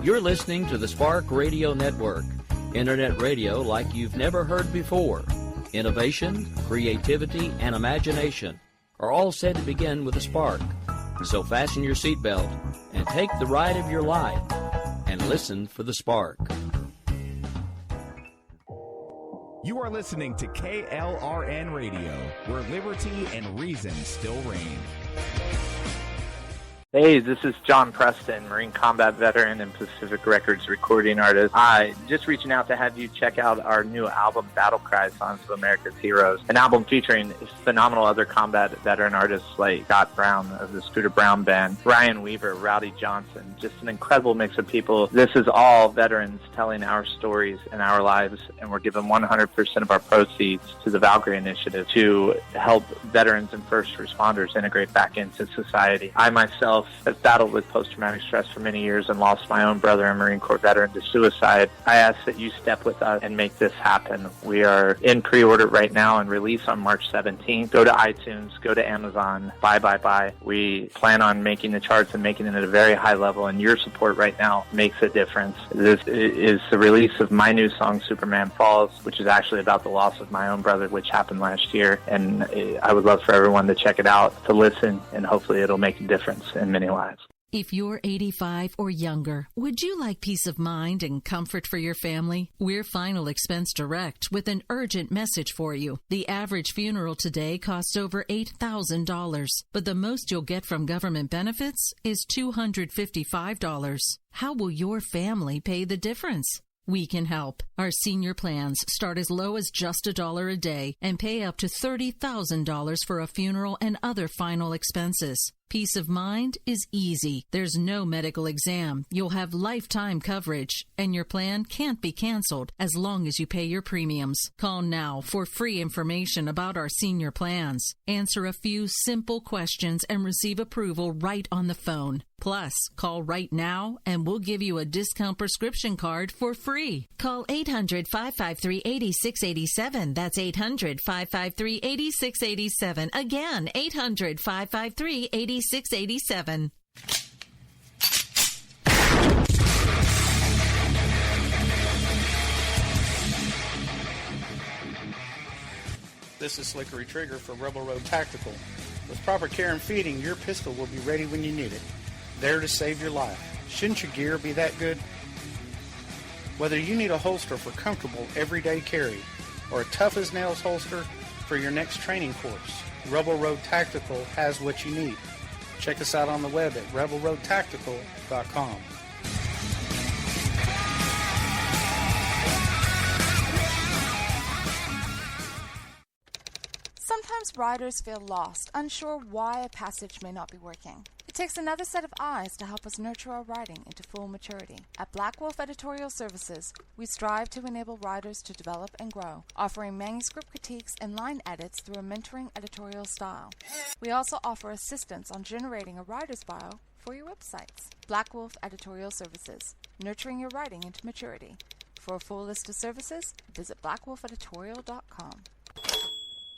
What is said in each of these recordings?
You're listening to the Spark Radio Network, Internet radio like you've never heard before. Innovation, creativity, and imagination are all said to begin with a spark. So fasten your seatbelt and take the ride of your life and listen for the spark. You are listening to KLRN Radio, where liberty and reason still reign. Hey, this is John Preston, Marine combat veteran and Pacific Records recording artist. Just reaching out to have you check out our new album, Battle Cry, Songs of America's Heroes, an album featuring phenomenal other combat veteran artists like Scott Brown of the Scooter Brown Band, Ryan Weaver, Rowdy Johnson, just an incredible mix of people. This is all veterans telling our stories and our lives, and we're giving 100% of our proceeds to the Valkyrie Initiative to help veterans and first responders integrate back into society. I myself have battled with post-traumatic stress for many years and lost my own brother, a Marine Corps veteran, to suicide. I ask that you step with us and make this happen. We are in pre-order right now and release on March 17th. Go to iTunes, go to Amazon, buy. We plan on making the charts and making it at a very high level, and your support right now makes a difference. This is the release of my new song, Superman Falls, which is actually about the loss of my own brother, which happened last year, and I would love for everyone to check it out, to listen, and hopefully it'll make a difference in many lives. If you're 85 or younger, would you like peace of mind and comfort for your family? We're Final Expense Direct with an urgent message for you. The average funeral today costs over $8,000, but the most you'll get from government benefits is $255. How will your family pay the difference? We can help. Our senior plans start as low as just $1 a day and pay up to $30,000 for a funeral and other final expenses. Peace of mind is easy. There's no medical exam. You'll have lifetime coverage, and your plan can't be canceled as long as you pay your premiums. Call now for free information about our senior plans. Answer a few simple questions and receive approval right on the phone. Plus, call right now and we'll give you a discount prescription card for free. Call 800-553-8687. That's 800-553-8687. Again, 800-553-8687. This is Slickery Trigger for Rebel Road Tactical. With proper care and feeding, your pistol will be ready when you need it. There to save your life. Shouldn't your gear be that good? Whether you need a holster for comfortable everyday carry or a tough-as-nails holster for your next training course, Rebel Road Tactical has what you need. Check us out on the web at rebelroadtactical.com. Sometimes riders feel lost, unsure why a passage may not be working. It takes another set of eyes to help us nurture our writing into full maturity. At Black Wolf Editorial Services, we strive to enable writers to develop and grow, offering manuscript critiques and line edits through a mentoring editorial style. We also offer assistance on generating a writer's bio for your websites. Black Wolf Editorial Services, nurturing your writing into maturity. For a full list of services, visit blackwolfeditorial.com.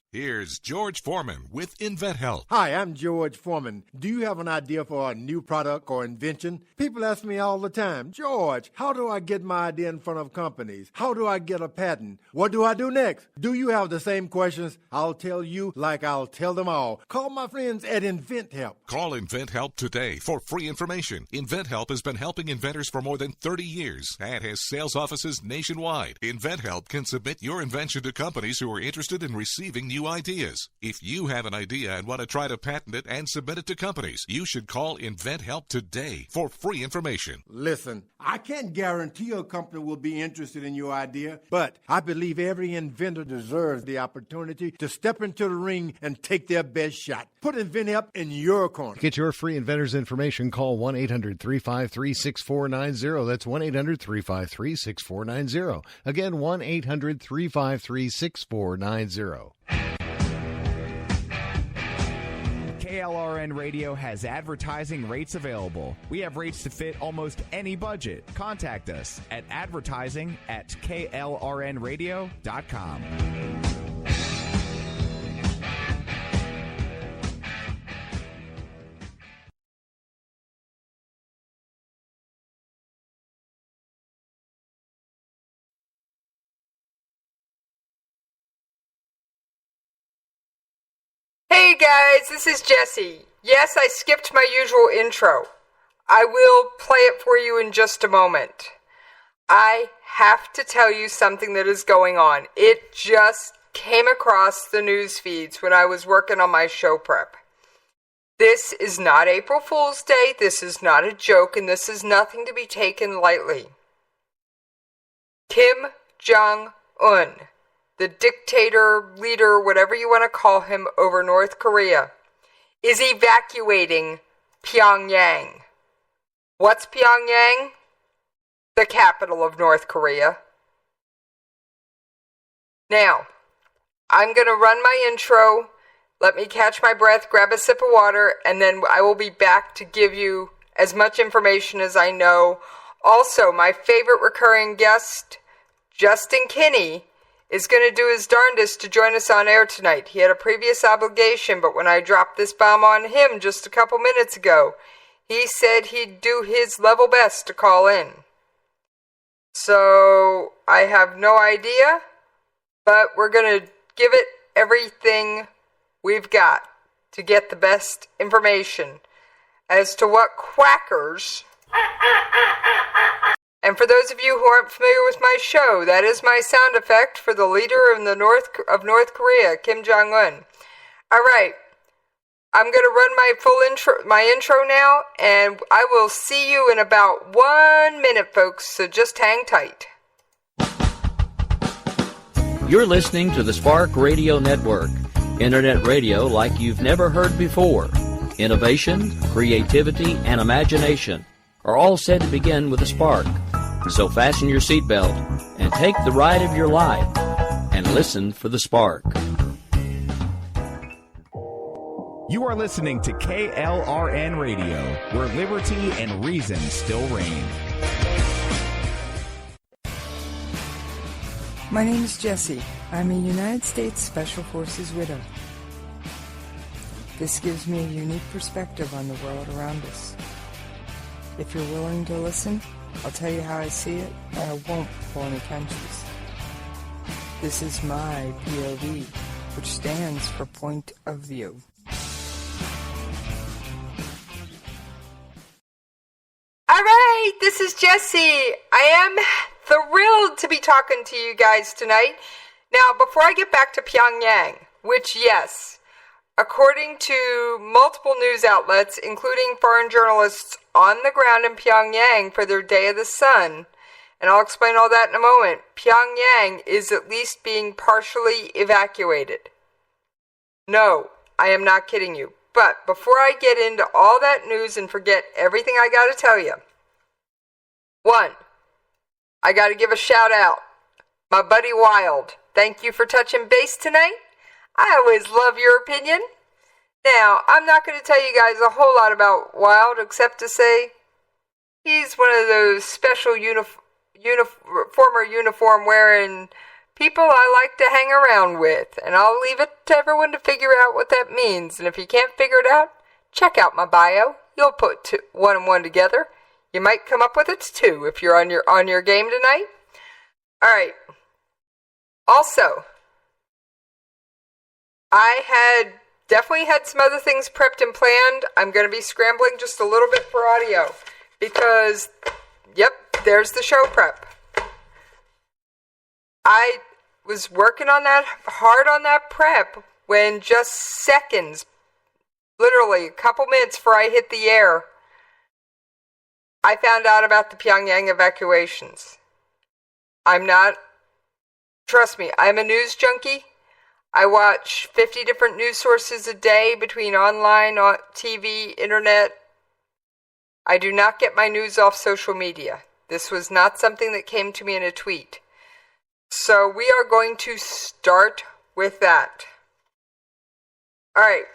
Here's George Foreman with InventHelp. Hi, I'm George Foreman. Do you have an idea for a new product or invention? People ask me all the time, George, how do I get my idea in front of companies? How do I get a patent? What do I do next? Do you have the same questions? I'll tell you like I'll tell them all. Call my friends at InventHelp. Call InventHelp today for free information. InventHelp has been helping inventors for more than 30 years and has sales offices nationwide. InventHelp can submit your invention to companies who are interested in receiving new ideas. If you have an idea and want to try to patent it and submit it to companies, you should call InventHelp today for free information. Listen, I can't guarantee a company will be interested in your idea, but I believe every inventor deserves the opportunity to step into the ring and take their best shot. Put InventHelp in your corner. To get your free inventor's information, call 1-800-353-6490. That's 1-800-353-6490. Again, 1-800-353-6490. KLRN Radio has advertising rates available. We have rates to fit almost any budget. Contact us at advertising@klrnradio.com. Hey guys, this is Jessie. Yes, I skipped my usual intro. I will play it for you in just a moment. I have to tell you something that is going on. It just came across the news feeds when I was working on my show prep. This is not April Fool's Day, this is not a joke, and this is nothing to be taken lightly. Kim Jong-un, the dictator, leader, whatever you want to call him, over North Korea, is evacuating Pyongyang. What's Pyongyang? The capital of North Korea. Now, I'm going to run my intro. Let me catch my breath, grab a sip of water, and then I will be back to give you as much information as I know. Also, my favorite recurring guest, Justin Kinney, is going to do his darndest to join us on air tonight. He had a previous obligation, but when I dropped this bomb on him just a couple minutes ago, he said he'd do his level best to call in. So, I have no idea, but we're going to give it everything we've got to get the best information as to what quackers. And for those of you who aren't familiar with my show, that is my sound effect for the leader of North Korea, Kim Jong-un. All right, I'm going to run my intro now, and I will see you in about 1 minute, folks. So just hang tight. You're listening to the Spark Radio Network, Internet radio like you've never heard before. Innovation, creativity, and imagination are all said to begin with a spark. So fasten your seatbelt and take the ride of your life and listen for the spark. You are listening to KLRN Radio, where liberty and reason still reign. My name is Jessie. I'm a United States Special Forces widow. This gives me a unique perspective on the world around us. If you're willing to listen, I'll tell you how I see it, and I won't pull any punches. This is my POV, which stands for Point of View. All right, this is Jessie. I am thrilled to be talking to you guys tonight. Now, before I get back to Pyongyang, which, yes, according to multiple news outlets, including foreign journalists on the ground in Pyongyang for their Day of the Sun, and I'll explain all that in a moment, Pyongyang is at least being partially evacuated. No, I am not kidding you. But before I get into all that news and forget everything I got to tell you, one, I got to give a shout out. My buddy Wild, thank you for touching base tonight. I always love your opinion. Now, I'm not going to tell you guys a whole lot about Wild, except to say he's one of those special former uniform-wearing people I like to hang around with, and I'll leave it to everyone to figure out what that means. And if you can't figure it out, check out my bio. You'll put one and one together. You might come up with it too if you're on your game tonight. All right. Also, I definitely had some other things prepped and planned. I'm going to be scrambling just a little bit for audio because, yep, there's the show prep. I was working on that hard on that prep when just seconds, literally a couple minutes before I hit the air, I found out about the Pyongyang evacuations. Trust me, I'm a news junkie. I watch 50 different news sources a day between online, TV, internet. I do not get my news off social media. This was not something that came to me in a tweet. So we are going to start with that. All right,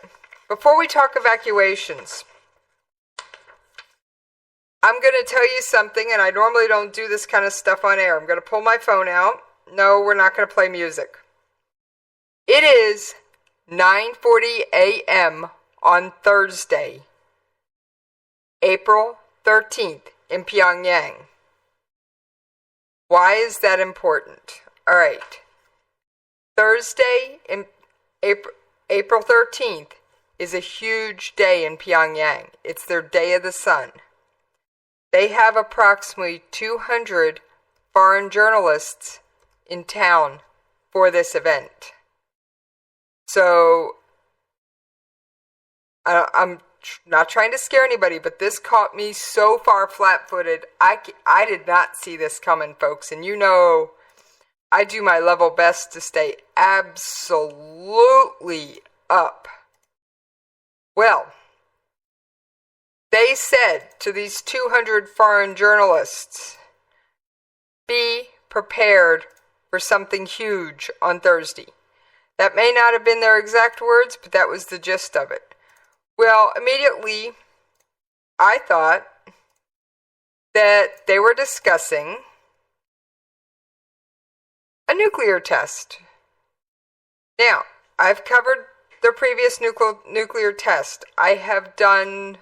before we talk evacuations, I'm going to tell you something, and I normally don't do this kind of stuff on air. I'm going to pull my phone out. No, we're not going to play music. It is 9:40 a.m. on Thursday, April 13th in Pyongyang. Why is that important? All right. Thursday, April April 13th, is a huge day in Pyongyang. It's their Day of the Sun. They have approximately 200 foreign journalists in town for this event. So, I'm not trying to scare anybody, but this caught me so far flat-footed. I did not see this coming, folks. And you know, I do my level best to stay absolutely up. Well, they said to these 200 foreign journalists, be prepared for something huge on Thursday. That may not have been their exact words, but that was the gist of it. Well, immediately, I thought that they were discussing a nuclear test. Now, I've covered the previous nuclear test. I have done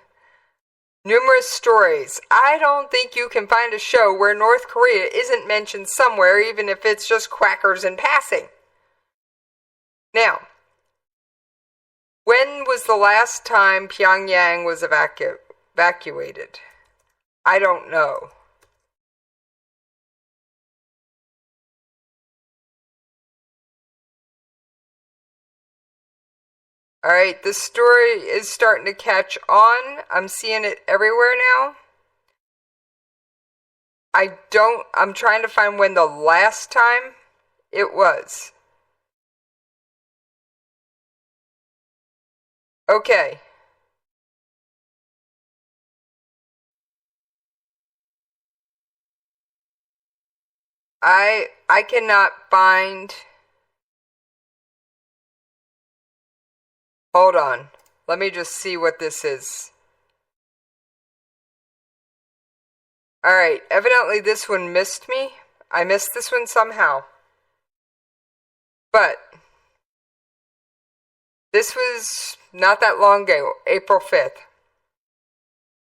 numerous stories. I don't think you can find a show where North Korea isn't mentioned somewhere, even if it's just quackers in passing. Now, when was the last time Pyongyang was evacuated? I don't know. Alright, this story is starting to catch on. I'm seeing it everywhere now. I'm trying to find when the last time it was. Okay. I cannot find... Hold on. Let me just see what this is. Alright, evidently this one missed me. I missed this one somehow. But this was not that long ago, April 5th.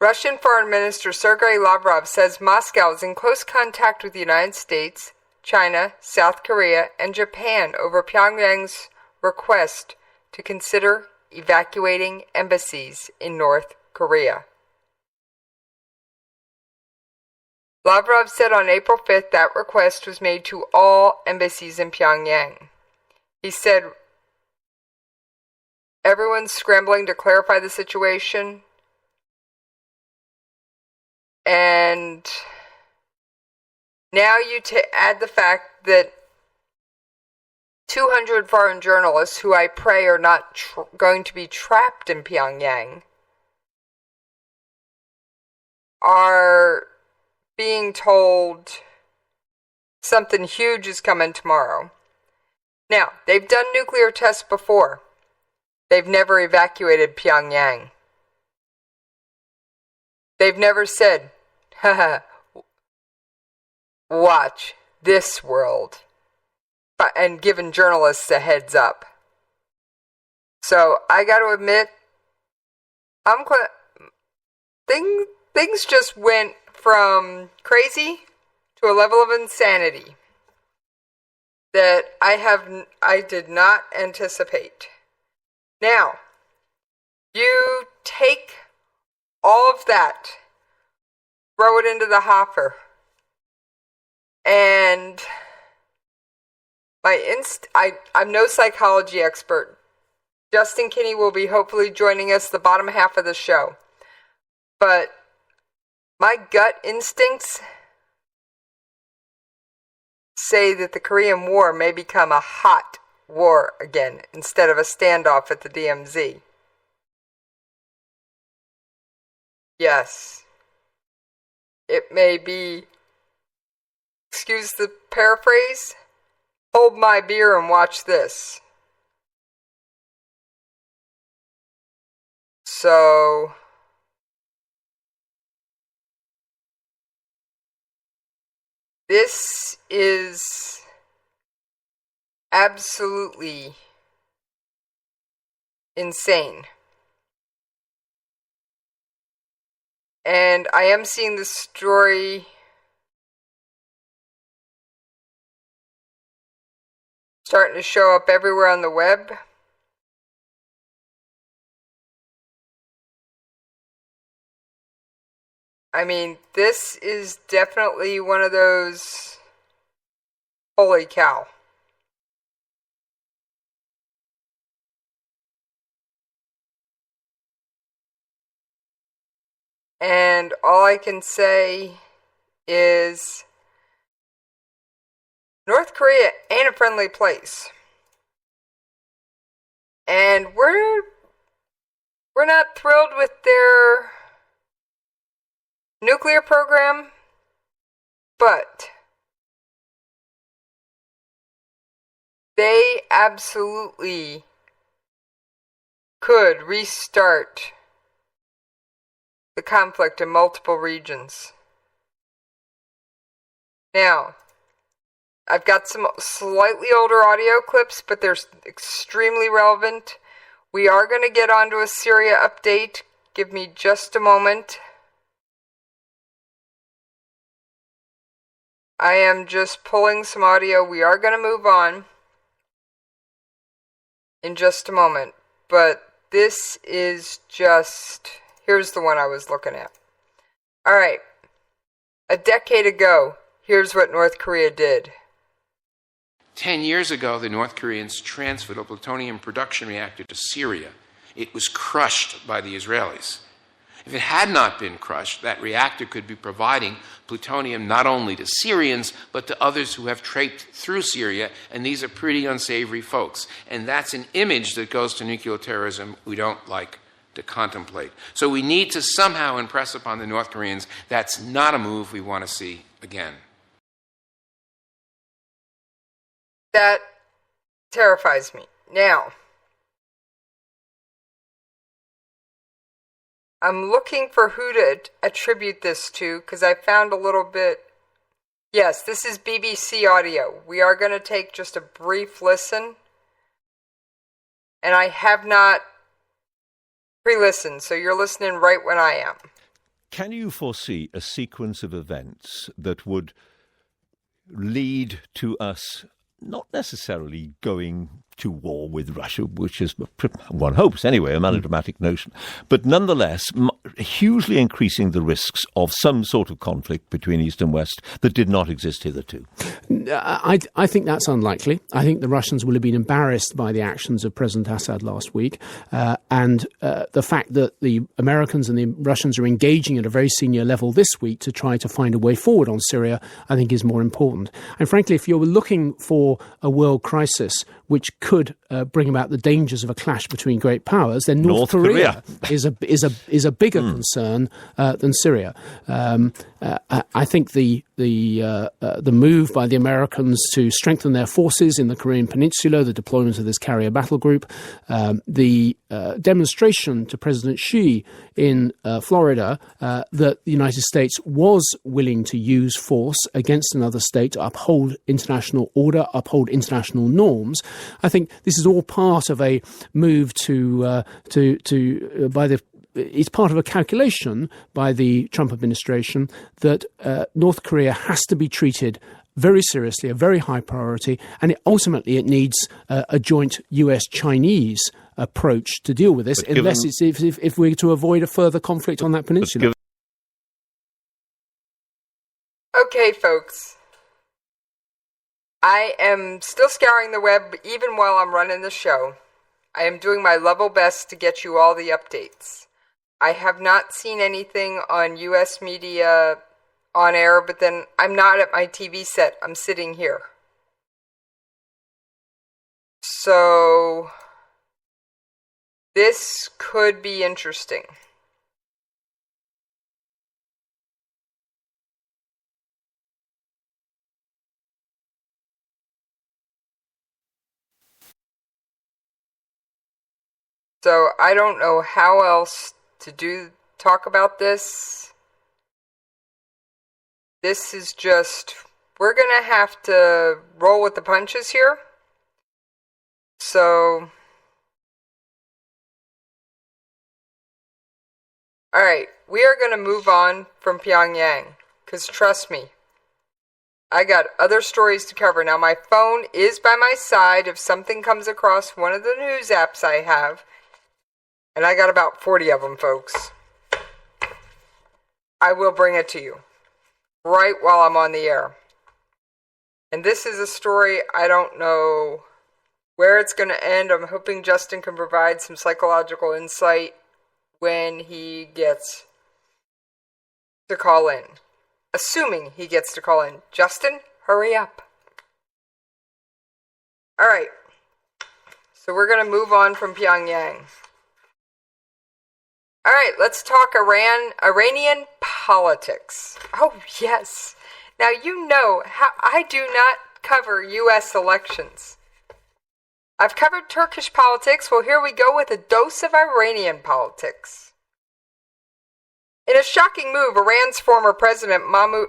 Russian Foreign Minister Sergei Lavrov says Moscow is in close contact with the United States, China, South Korea, and Japan over Pyongyang's request to consider evacuating embassies in North Korea. Lavrov said on April 5th that request was made to all embassies in Pyongyang. He said, everyone's scrambling to clarify the situation, and now you add the fact that 200 foreign journalists, who I pray are not going to be trapped in Pyongyang, are being told something huge is coming tomorrow. Now, they've done nuclear tests before. They've never evacuated Pyongyang. They've never said, haha, watch this world, and given journalists a heads up. So, I gotta admit, things just went from crazy to a level of insanity that I did not anticipate. Now, you take all of that, throw it into the hopper, and I'm no psychology expert. Justin Kinney will be hopefully joining us the bottom half of the show. But my gut instincts say that the Korean War may become a hot war again instead of a standoff at the DMZ. Yes. It may be, excuse the paraphrase, hold my beer and watch this. So, this is absolutely insane. And I am seeing this story starting to show up everywhere on the web. I mean, this is definitely one of those, holy cow. And all I can say is North Korea ain't a friendly place. And we're not thrilled with their nuclear program, but they absolutely could restart the conflict in multiple regions. Now, I've got some slightly older audio clips, but they're extremely relevant. We are going to get onto a Syria update. Give me just a moment. I am just pulling some audio. We are going to move on in just a moment. But this is just... Here's the one I was looking at. All right. A decade ago, here's what North Korea did. 10 years ago, the North Koreans transferred a plutonium production reactor to Syria. It was crushed by the Israelis. If it had not been crushed, that reactor could be providing plutonium not only to Syrians, but to others who have traipsed through Syria, and these are pretty unsavory folks. And that's an image that goes to nuclear terrorism we don't like to contemplate. So we need to somehow impress upon the North Koreans that's not a move we want to see again. That terrifies me. Now, I'm looking for who to attribute this to, because I found a little bit... Yes, this is BBC audio. We are going to take just a brief listen. And I have not pre-listened, so you're listening right when I am. Can you foresee a sequence of events that would lead to us not necessarily going to war with Russia, which is, one hopes anyway, a melodramatic notion, but nonetheless hugely increasing the risks of some sort of conflict between East and West that did not exist hitherto? I think that's unlikely. I think the Russians will have been embarrassed by the actions of President Assad last week, and the fact that the Americans and the Russians are engaging at a very senior level this week to try to find a way forward on Syria, I think is more important. And frankly, if you're looking for a world crisis which could bring about the dangers of a clash between great powers, then North Korea is a bigger concern than Syria. I think the move by the Americans to strengthen their forces in the Korean Peninsula, the deployment of this carrier battle group, the demonstration to President Xi in Florida that the United States was willing to use force against another state to uphold international order, uphold international norms. I think this is all part of a move it's part of a calculation by the Trump administration that North Korea has to be treated very seriously, a very high priority, and ultimately it needs a joint US-Chinese approach to deal with this, unless if we're to avoid a further conflict on that peninsula. Okay, folks. I am still scouring the web even while I'm running the show. I am doing my level best to get you all the updates. I have not seen anything on U.S. media on air, but then I'm not at my TV set. I'm sitting here. So this could be interesting. So I don't know how else to talk about this. This is just, we're going to have to roll with the punches here. So, alright, we are going to move on from Pyongyang, because trust me, I got other stories to cover. Now my phone is by my side if something comes across one of the news apps I have. And I got about 40 of them, folks. I will bring it to you right while I'm on the air. And this is a story I don't know where it's going to end. I'm hoping Justin can provide some psychological insight when he gets to call in. Assuming he gets to call in. Justin, hurry up. All right. So we're going to move on from Pyongyang. All right, let's talk Iranian politics. Oh, yes. Now, you know how I do not cover U.S. elections. I've covered Turkish politics. Well, here we go with a dose of Iranian politics. In a shocking move, Iran's former president Mahmoud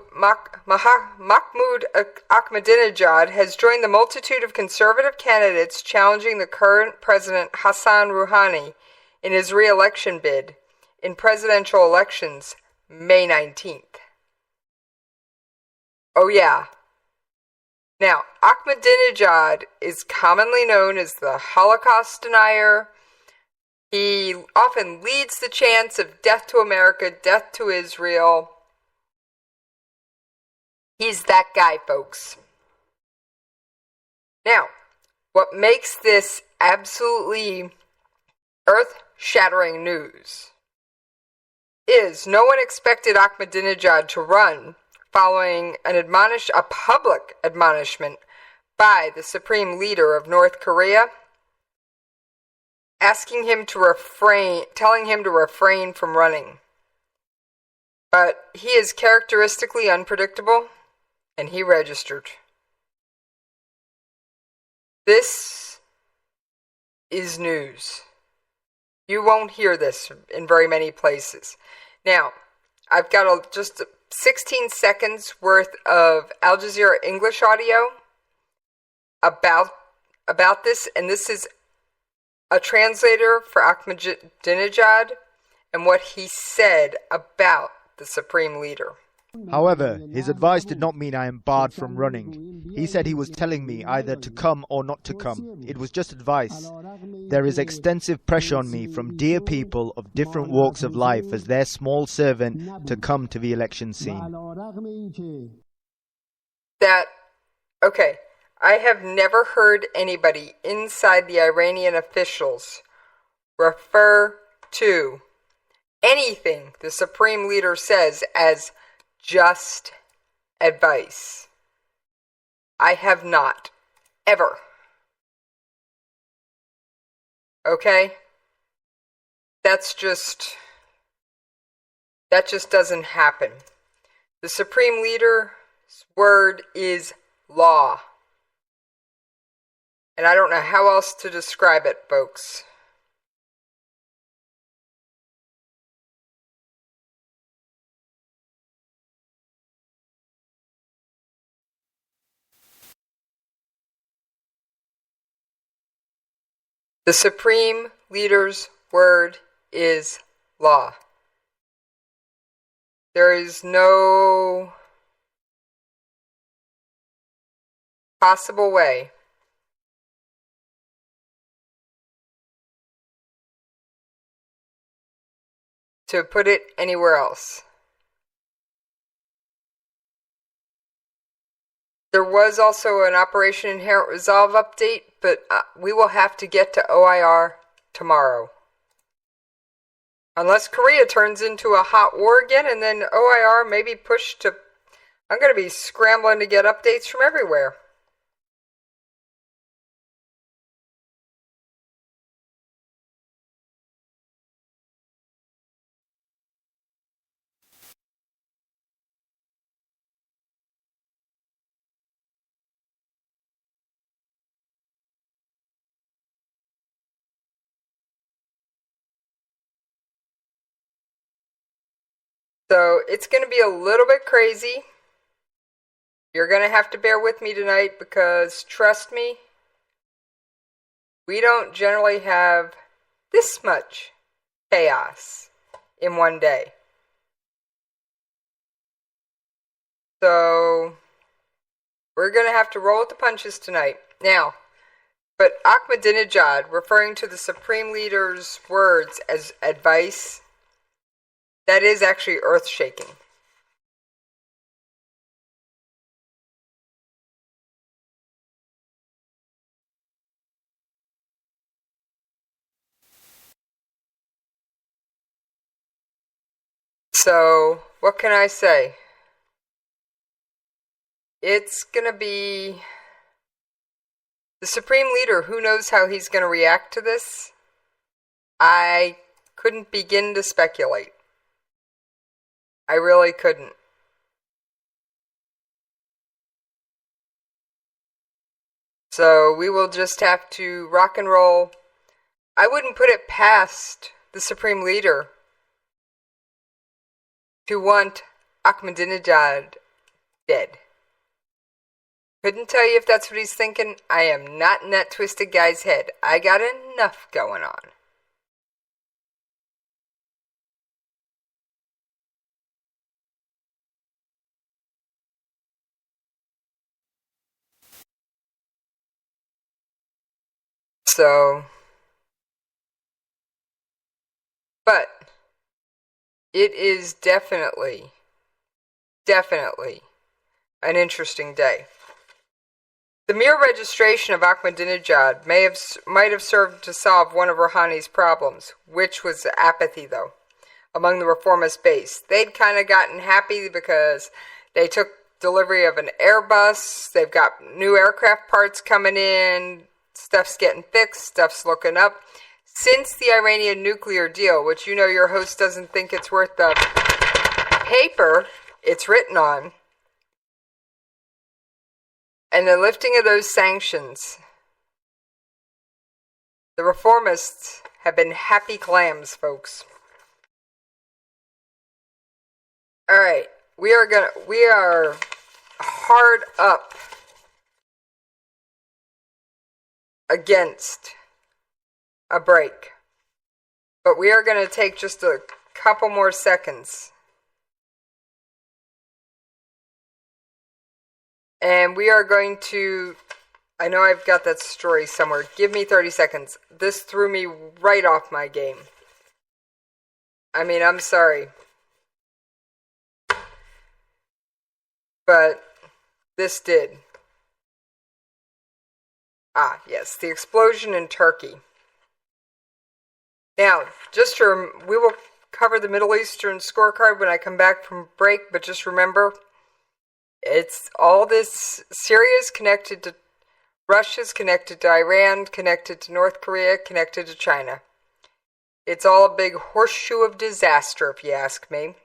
Ahmadinejad has joined the multitude of conservative candidates challenging the current president Hassan Rouhani in his re-election bid in presidential elections May 19th. Oh yeah. Now, Ahmadinejad is commonly known as the Holocaust denier. He often leads the chants of death to America, death to Israel. He's that guy, folks. Now, what makes this absolutely earth-shattering news is no one expected Ahmadinejad to run following a public admonishment by the supreme leader of North Korea, telling him to refrain from running. But he is characteristically unpredictable, and he registered. This is news. You won't hear this in very many places. Now, I've got just 16 seconds worth of Al Jazeera English audio about this, and this is a translator for Ahmadinejad and what he said about the supreme leader. However, his advice did not mean I am barred from running. He said he was telling me either to come or not to come. It was just advice. There is extensive pressure on me from dear people of different walks of life as their small servant to come to the election scene. Okay, I have never heard anybody inside the Iranian officials refer to anything the supreme leader says as just advice. I have not. Ever. Okay? That just doesn't happen. The supreme leader's word is law. And I don't know how else to describe it, folks. The supreme leader's word is law. There is no possible way to put it anywhere else. There was also an Operation Inherent Resolve update, but we will have to get to OIR tomorrow. Unless Korea turns into a hot war again, and then OIR may be pushed to... I'm going to be scrambling to get updates from everywhere. So it's going to be a little bit crazy. You're going to have to bear with me tonight because, trust me, we don't generally have this much chaos in one day. So we're going to have to roll with the punches tonight. Now, but Ahmadinejad, referring to the Supreme Leader's words as advice, that is actually earth-shaking. So, what can I say? It's gonna be the Supreme Leader. Who knows how he's gonna react to this? I couldn't begin to speculate. I really couldn't. So we will just have to rock and roll. I wouldn't put it past the Supreme Leader to want Ahmadinejad dead. Couldn't tell you if that's what he's thinking. I am not in that twisted guy's head. I got enough going on. So, but it is definitely an interesting day. The mere registration of Ahmadinejad might have served to solve one of Rouhani's problems, which was apathy, though, among the reformist base. They'd kind of gotten happy because they took delivery of an Airbus, they've got new aircraft parts coming in, stuff's getting fixed, stuff's looking up. Since the Iranian nuclear deal, which you know your host doesn't think it's worth the paper it's written on, and the lifting of those sanctions, the reformists have been happy clams, folks. Alright, we are hard up against a break. But we are going to take just a couple more seconds. And we are going to, I know I've got that story somewhere. Give me 30 seconds. This threw me right off my game. I mean, I'm sorry. But this did. Ah, yes, the explosion in Turkey. Now, we will cover the Middle Eastern scorecard when I come back from break, but just remember, it's all this. Syria's connected to Russia's connected to Iran, connected to North Korea, connected to China. It's all a big horseshoe of disaster, if you ask me.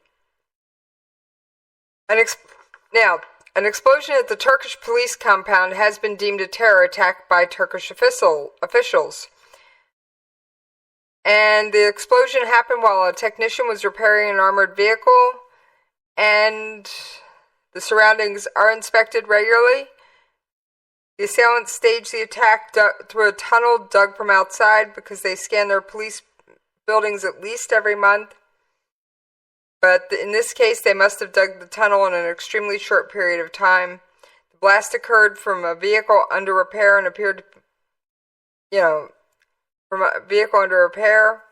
Now, an explosion at the Turkish police compound has been deemed a terror attack by Turkish officials. And the explosion happened while a technician was repairing an armored vehicle, and the surroundings are inspected regularly. The assailants staged the attack through a tunnel dug from outside because they scan their police buildings at least every month. But in this case, they must have dug the tunnel in an extremely short period of time. The blast occurred from a vehicle under repair and appeared to, from a vehicle under repair.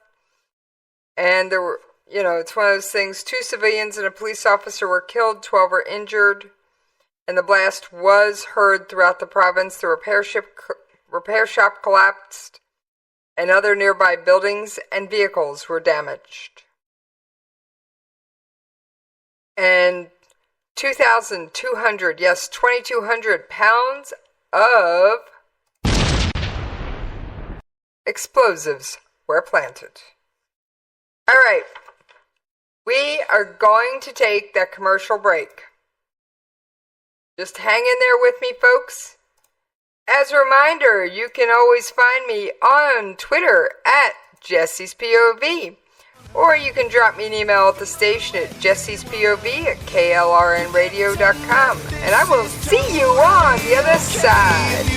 And there were, it's one of those things. 2 civilians and a police officer were killed, 12 were injured. And the blast was heard throughout the province. The repair shop collapsed, and other nearby buildings and vehicles were damaged. And 2,200, yes, 2,200 pounds of explosives were planted. All right, we are going to take that commercial break. Just hang in there with me, folks. As a reminder, you can always find me on Twitter at Jessie's POV. Or you can drop me an email at the station at jessiespov@klrnradio.com. And I will see you on the other side.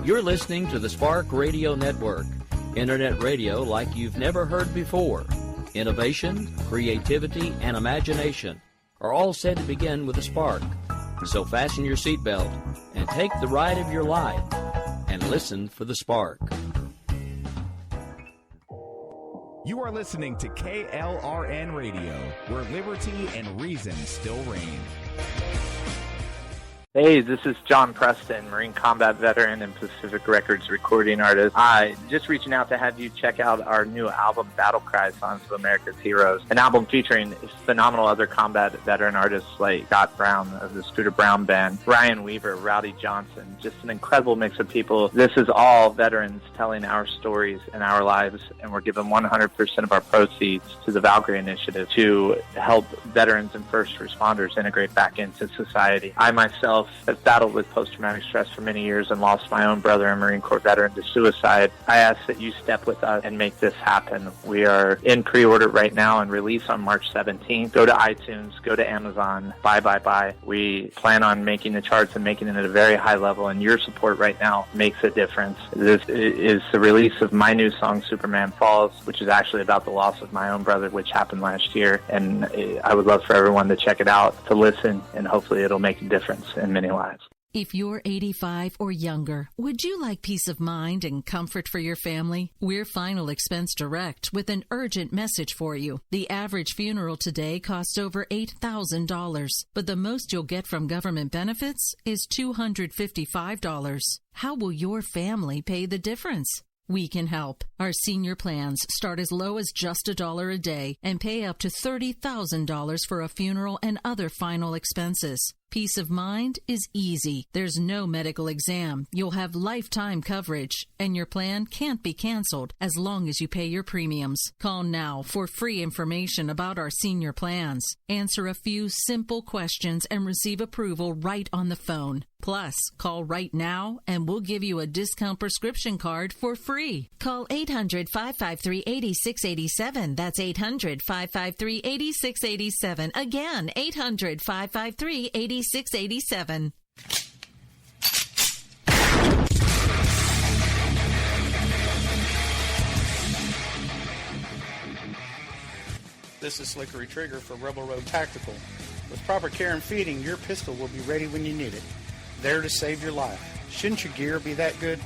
You're listening to the Spark Radio Network, internet radio like you've never heard before. Innovation, creativity, and imagination are all said to begin with a spark. So fasten your seatbelt and take the ride of your life and listen for the spark. You are listening to KLRN Radio, where liberty and reason still reign. Hey, this is John Preston, Marine combat veteran and Pacific Records recording artist. Just reaching out to have you check out our new album, Battle Cry, Songs of America's Heroes, an album featuring phenomenal other combat veteran artists like Scott Brown of the Scooter Brown Band, Ryan Weaver, Rowdy Johnson, just an incredible mix of people. This is all veterans telling our stories and our lives, and we're giving 100% of our proceeds to the Valkyrie Initiative to help veterans and first responders integrate back into society. I myself have battled with post-traumatic stress for many years and lost my own brother, a Marine Corps veteran, to suicide. I ask that you step with us and make this happen. We are in pre-order right now and release on March 17th. Go to iTunes, go to Amazon, buy. We plan on making the charts and making it at a very high level, and your support right now makes a difference. This is the release of my new song, Superman Falls, which is actually about the loss of my own brother, which happened last year, and I would love for everyone to check it out, to listen, and hopefully it'll make a difference in many lives. If you're 85 or younger, would you like peace of mind and comfort for your family? We're Final Expense Direct with an urgent message for you. The average funeral today costs over $8,000, but the most you'll get from government benefits is $255. How will your family pay the difference? We can help. Our senior plans start as low as just $1 a day and pay up to $30,000 for a funeral and other final expenses. Peace of mind is easy. There's no medical exam. You'll have lifetime coverage, and your plan can't be canceled as long as you pay your premiums. Call now for free information about our senior plans. Answer a few simple questions and receive approval right on the phone. Plus, call right now and we'll give you a discount prescription card for free. Call 800-553-8687. That's 800-553-8687. Again, 800-553-8687. 687. This is Slickery Trigger for Rebel Road Tactical. With proper care and feeding, your pistol will be ready when you need it, there to save your life. Shouldn't your gear be that good?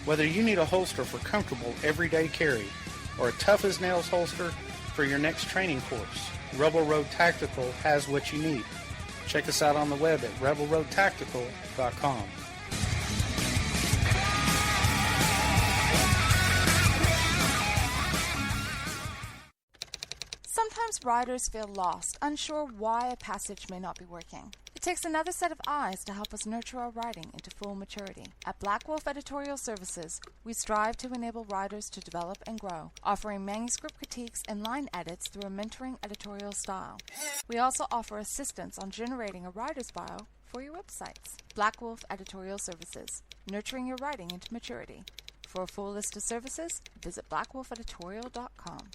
Whether you need a holster for comfortable everyday carry or a tough-as-nails holster for your next training course, Rebel Road Tactical has what you need. Check us out on the web at rebelroadtactical.com. Sometimes riders feel lost, unsure why a passage may not be working. It takes another set of eyes to help us nurture our writing into full maturity. At Black Wolf Editorial Services, we strive to enable writers to develop and grow, offering manuscript critiques and line edits through a mentoring editorial style. We also offer assistance on generating a writer's bio for your websites. Black Wolf Editorial Services, nurturing your writing into maturity. For a full list of services, visit blackwolfeditorial.com.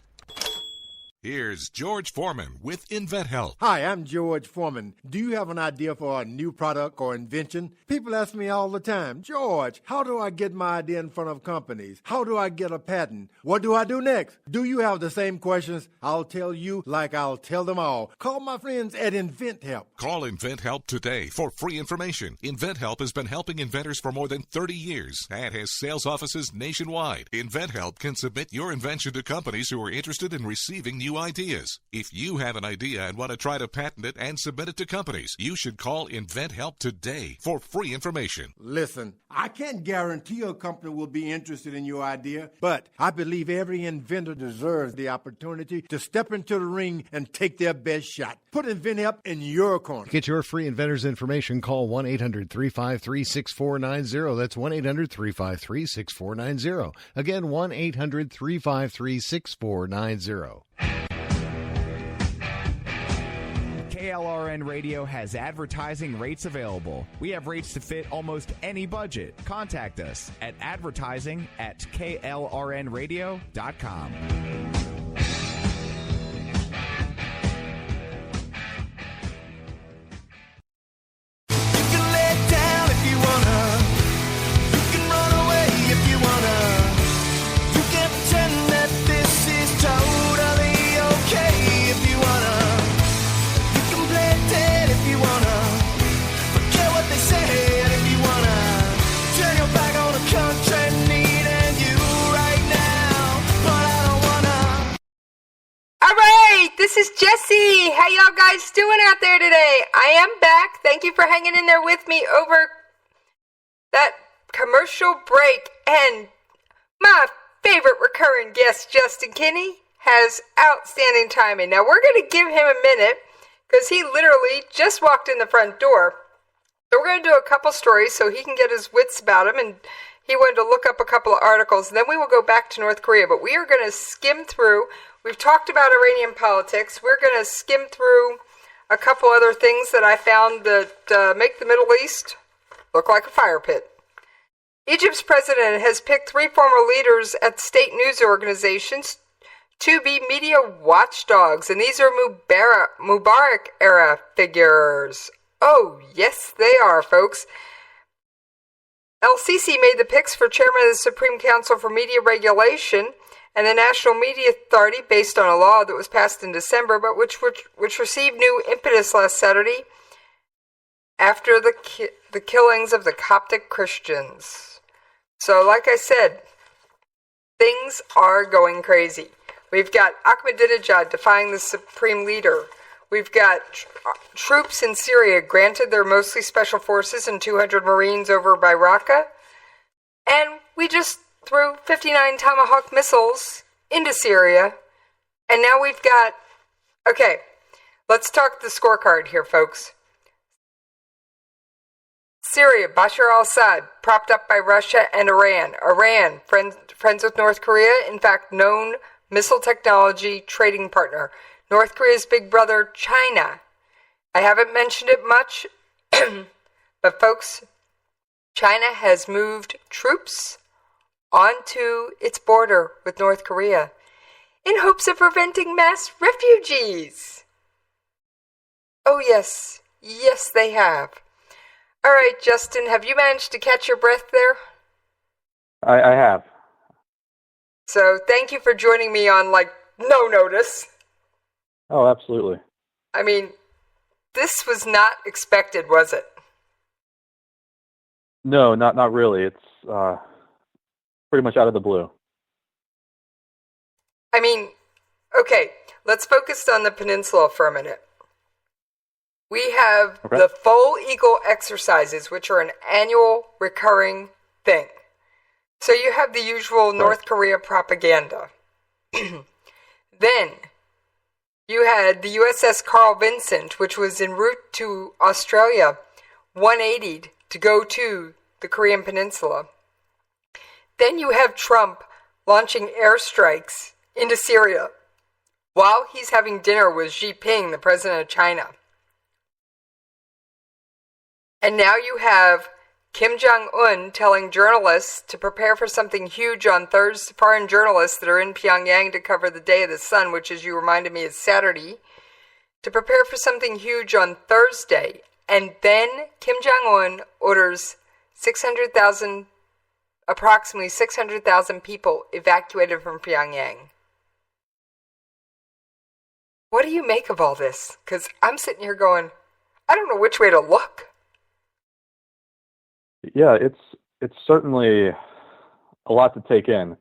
Here's George Foreman with InventHelp. Hi, I'm George Foreman. Do you have an idea for a new product or invention? People ask me all the time, George, how do I get my idea in front of companies? How do I get a patent? What do I do next? Do you have the same questions? I'll tell you like I'll tell them all. Call my friends at InventHelp. Call InventHelp today for free information. InventHelp has been helping inventors for more than 30 years and has sales offices nationwide. InventHelp can submit your invention to companies who are interested in receiving new ideas. If you have an idea and want to try to patent it and submit it to companies, you should call InventHelp today for free information. Listen, I can't guarantee a company will be interested in your idea, but I believe every inventor deserves the opportunity to step into the ring and take their best shot. Put InventHelp in your corner. Get your free inventor's information. Call 1-800-353-6490. That's 1-800-353-6490. Again, 1-800-353-6490. KLRN Radio has advertising rates available. We have rates to fit almost any budget. Contact us at advertising@KLRNradio.com. Turn your back on the country needing you right now, but I don't this is Jessie. How y'all guys doing out there today? I am back. Thank you for hanging in there with me over that commercial break. And my favorite recurring guest, Justin Kinney, has outstanding timing. Now, we're going to give him a minute because he literally just walked in the front door. So we're going to do a couple stories so he can get his wits about him, and he wanted to look up a couple of articles, and then we will go back to North Korea. But we are going to skim through. We've talked about Iranian politics. We're going to skim through a couple other things that I found that make the Middle East look like a fire pit. Egypt's president has picked 3 former leaders at state news organizations to be media watchdogs, and these are Mubarak-era figures. Oh, yes, they are, folks. El-Sisi made the picks for chairman of the Supreme Council for Media Regulation and the National Media Authority based on a law that was passed in December, but which received new impetus last Saturday after the killings of the Coptic Christians. So, like I said, things are going crazy. We've got Ahmadinejad defying the supreme leader. We've got troops in Syria granted their mostly special forces and 200 Marines over by Raqqa. And we just threw 59 Tomahawk missiles into Syria. And now we've got... Okay, let's talk the scorecard here, folks. Syria, Bashar al-Assad, propped up by Russia and Iran. Iran, friends with North Korea, in fact, known missile technology trading partner. North Korea's big brother, China. I haven't mentioned it much, but folks, China has moved troops onto its border with North Korea in hopes of preventing mass refugees. Oh, yes. Yes, they have. All right, Justin, have you managed to catch your breath there? I have. So thank you for joining me on, no notice. Oh, absolutely. I mean, this was not expected, was it? No, not really. It's pretty much out of the blue. I mean, okay, let's focus on the peninsula for a minute. We have the Full Eagle exercises, which are an annual recurring thing. So you have the usual North Korea propaganda. Then you had the USS Carl Vinson, which was en route to Australia, 180'd to go to the Korean Peninsula. Then you have Trump launching airstrikes into Syria while he's having dinner with Xi Jinping, the president of China. And now you have Kim Jong-un telling journalists to prepare for something huge on Thursday, foreign journalists that are in Pyongyang to cover the Day of the Sun, which, as you reminded me, is Saturday, to prepare for something huge on Thursday. And then Kim Jong-un orders approximately 600,000 people evacuated from Pyongyang. What do you make of all this? Because I'm sitting here going, I don't know which way to look. Yeah, it's certainly a lot to take in.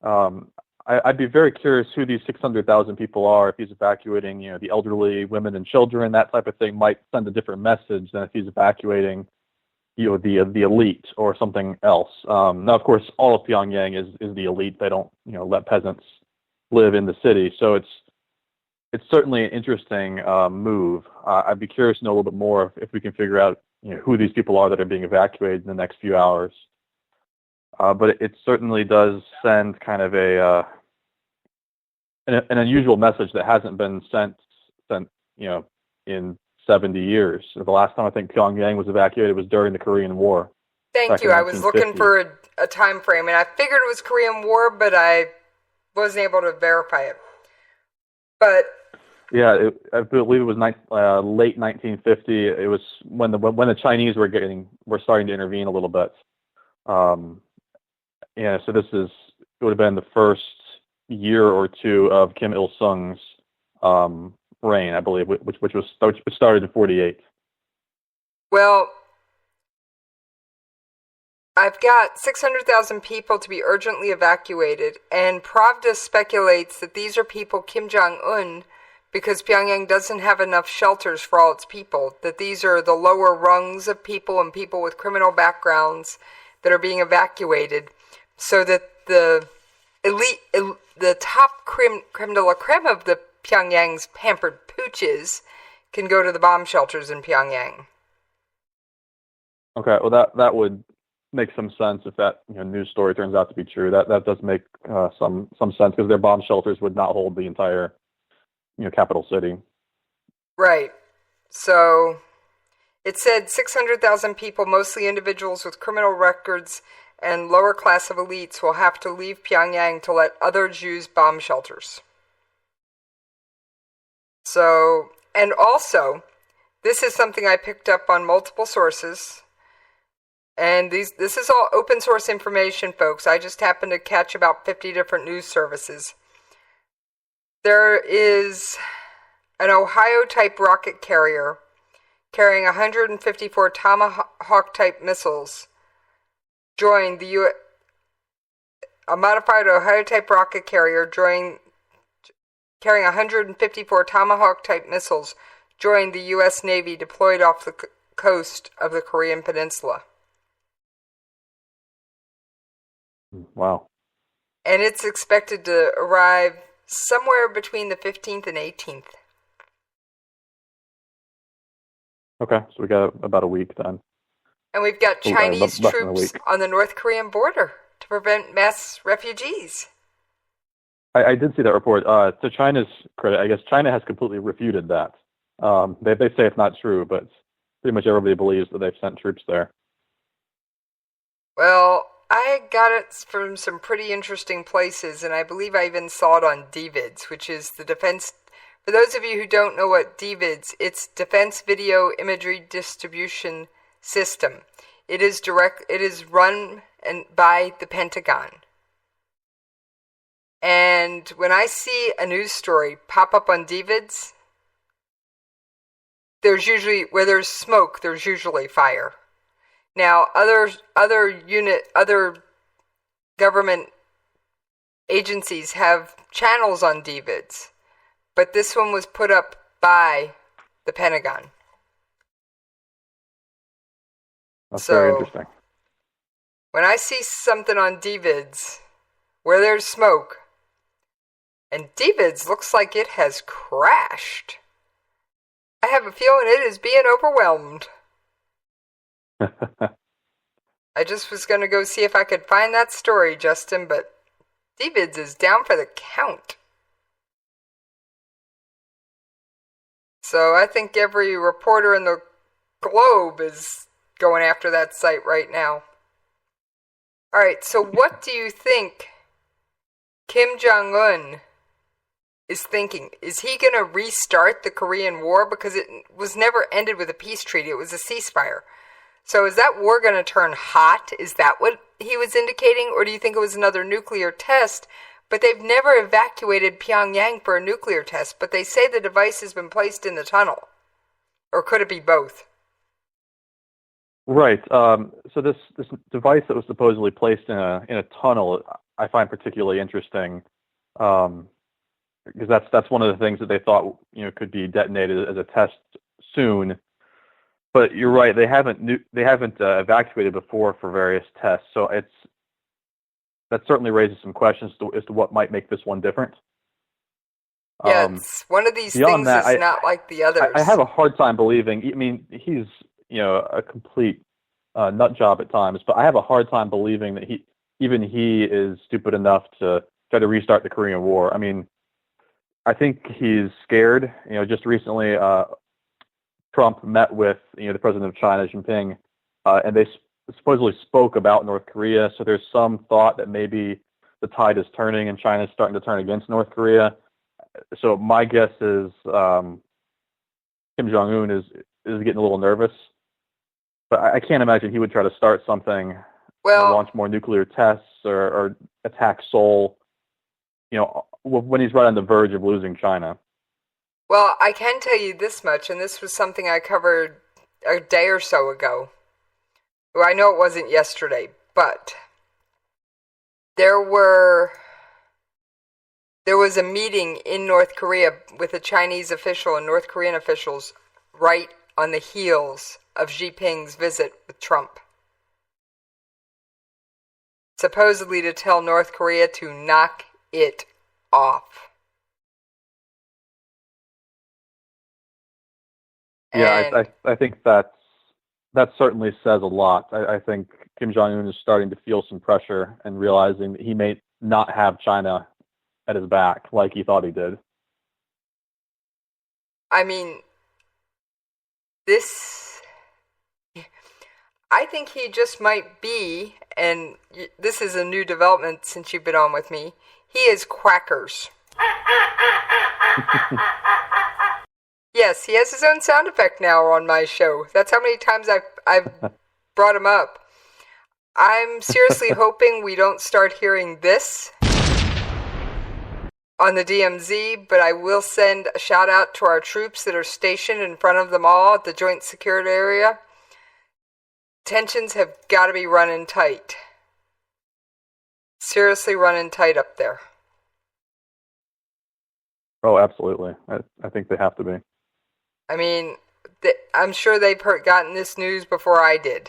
I'd be very curious who these 600,000 people are. If he's evacuating, the elderly, women and children, that type of thing might send a different message than if he's evacuating, the elite or something else. Now, of course, all of Pyongyang is the elite. They don't, let peasants live in the city. So it's certainly an interesting move. I'd be curious to know a little bit more if we can figure out who these people are that are being evacuated in the next few hours. But it certainly does send kind of an unusual message that hasn't been sent in 70 years. The last time I think Pyongyang was evacuated was during the Korean War. Thank you. I was looking for a time frame, and I figured it was Korean War, but I wasn't able to verify it. But yeah, I believe it was late 1950. It was when the Chinese were starting to intervene a little bit. So it would have been the first year or two of Kim Il-sung's reign, I believe, which started in 1948. Well, I've got 600,000 people to be urgently evacuated, and Pravda speculates that these are people Kim Jong-un because Pyongyang doesn't have enough shelters for all its people, that these are the lower rungs of people and people with criminal backgrounds that are being evacuated, so that the elite, the top creme de la creme of the Pyongyang's pampered pooches can go to the bomb shelters in Pyongyang. Okay, well that would make some sense if that news story turns out to be true. That does make some sense, because their bomb shelters would not hold the entire capital city. Right. So it said 600,000 people, mostly individuals with criminal records and lower class of elites, will have to leave Pyongyang to let others use bomb shelters. So, and also, this is something I picked up on multiple sources. And this is all open source information, folks. I just happened to catch about 50 different news services. There is an Ohio-type rocket carrier carrying 154 Tomahawk-type missiles joined the a modified Ohio-type rocket carrier carrying 154 Tomahawk-type missiles joined the U.S. Navy deployed off the coast of the Korean Peninsula. Wow. And it's expected to arrive somewhere between the 15th and 18th. Okay, so we got about a week then. And we've got Chinese troops on the North Korean border to prevent mass refugees. I did see that report. To China's credit, I guess China has completely refuted that. They say it's not true, but pretty much everybody believes that they've sent troops there. Well, I got it from some pretty interesting places, and I believe I even saw it on DVIDs, which is the defense. For those of you who don't know what DVIDs, it's Defense Video Imagery Distribution System. It is run by the Pentagon. And when I see a news story pop up on DVIDs, there's usually, where there's smoke, there's usually fire. Now, other government agencies have channels on DVIDs, but this one was put up by the Pentagon. That's very interesting. When I see something on DVIDs where there's smoke, and DVIDs looks like it has crashed, I have a feeling it is being overwhelmed. I just was going to go see if I could find that story, Justin, but DVIDs is down for the count. So I think every reporter in the globe is going after that site right now. All right, so what do you think Kim Jong-un is thinking? Is he going to restart the Korean War? Because it was never ended with a peace treaty. It was a ceasefire. So is that war going to turn hot? Is that what he was indicating? Or do you think it was another nuclear test? But they've never evacuated Pyongyang for a nuclear test. But they say the device has been placed in the tunnel. Or could it be both? Right. So this device that was supposedly placed in a tunnel, I find particularly interesting, because that's one of the things that they thought could be detonated as a test soon. But you're right; they haven't evacuated before for various tests, so that certainly raises some questions as to what might make this one different. Yeah, it's one of these things that's not like the others. I have a hard time believing. I mean, he's a complete nut job at times, but I have a hard time believing that he is stupid enough to try to restart the Korean War. I mean, I think he's scared. Just recently, Trump met with the president of China, Xi Jinping, and they supposedly spoke about North Korea. So there's some thought that maybe the tide is turning and China is starting to turn against North Korea. So my guess is Kim Jong-un is getting a little nervous, but I can't imagine he would try to start something, launch more nuclear tests or attack Seoul, when he's right on the verge of losing China. Well, I can tell you this much, and this was something I covered a day or so ago. Well, I know it wasn't yesterday, but there there was a meeting in North Korea with a Chinese official and North Korean officials right on the heels of Xi Jinping's visit with Trump. Supposedly to tell North Korea to knock it off. Yeah, I think that certainly says a lot. I think Kim Jong-un is starting to feel some pressure and realizing that he may not have China at his back like he thought he did. I mean, I think he just might be, and this is a new development since you've been on with me, he is quackers. Yes, he has his own sound effect now on my show. That's how many times I've brought him up. I'm seriously hoping we don't start hearing this on the DMZ, but I will send a shout out to our troops that are stationed in front of the mall at the Joint Security Area. Tensions have got to be running tight. Seriously running tight up there. Oh, absolutely. I think they have to be. I mean, I'm sure they've gotten this news before I did.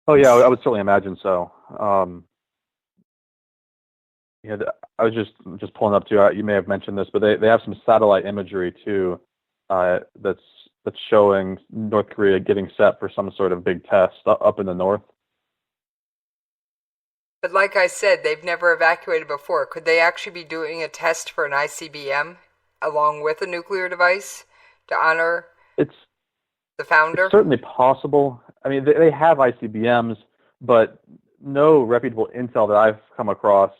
Oh yeah, I would certainly imagine so. Yeah, I was just pulling up too. You may have mentioned this, but they have some satellite imagery too. That's showing North Korea getting set for some sort of big test up in the north. But like I said, they've never evacuated before. Could they actually be doing a test for an ICBM along with a nuclear device to honor the founder? It's certainly possible. I mean, they have ICBMs, but no reputable intel that I've come across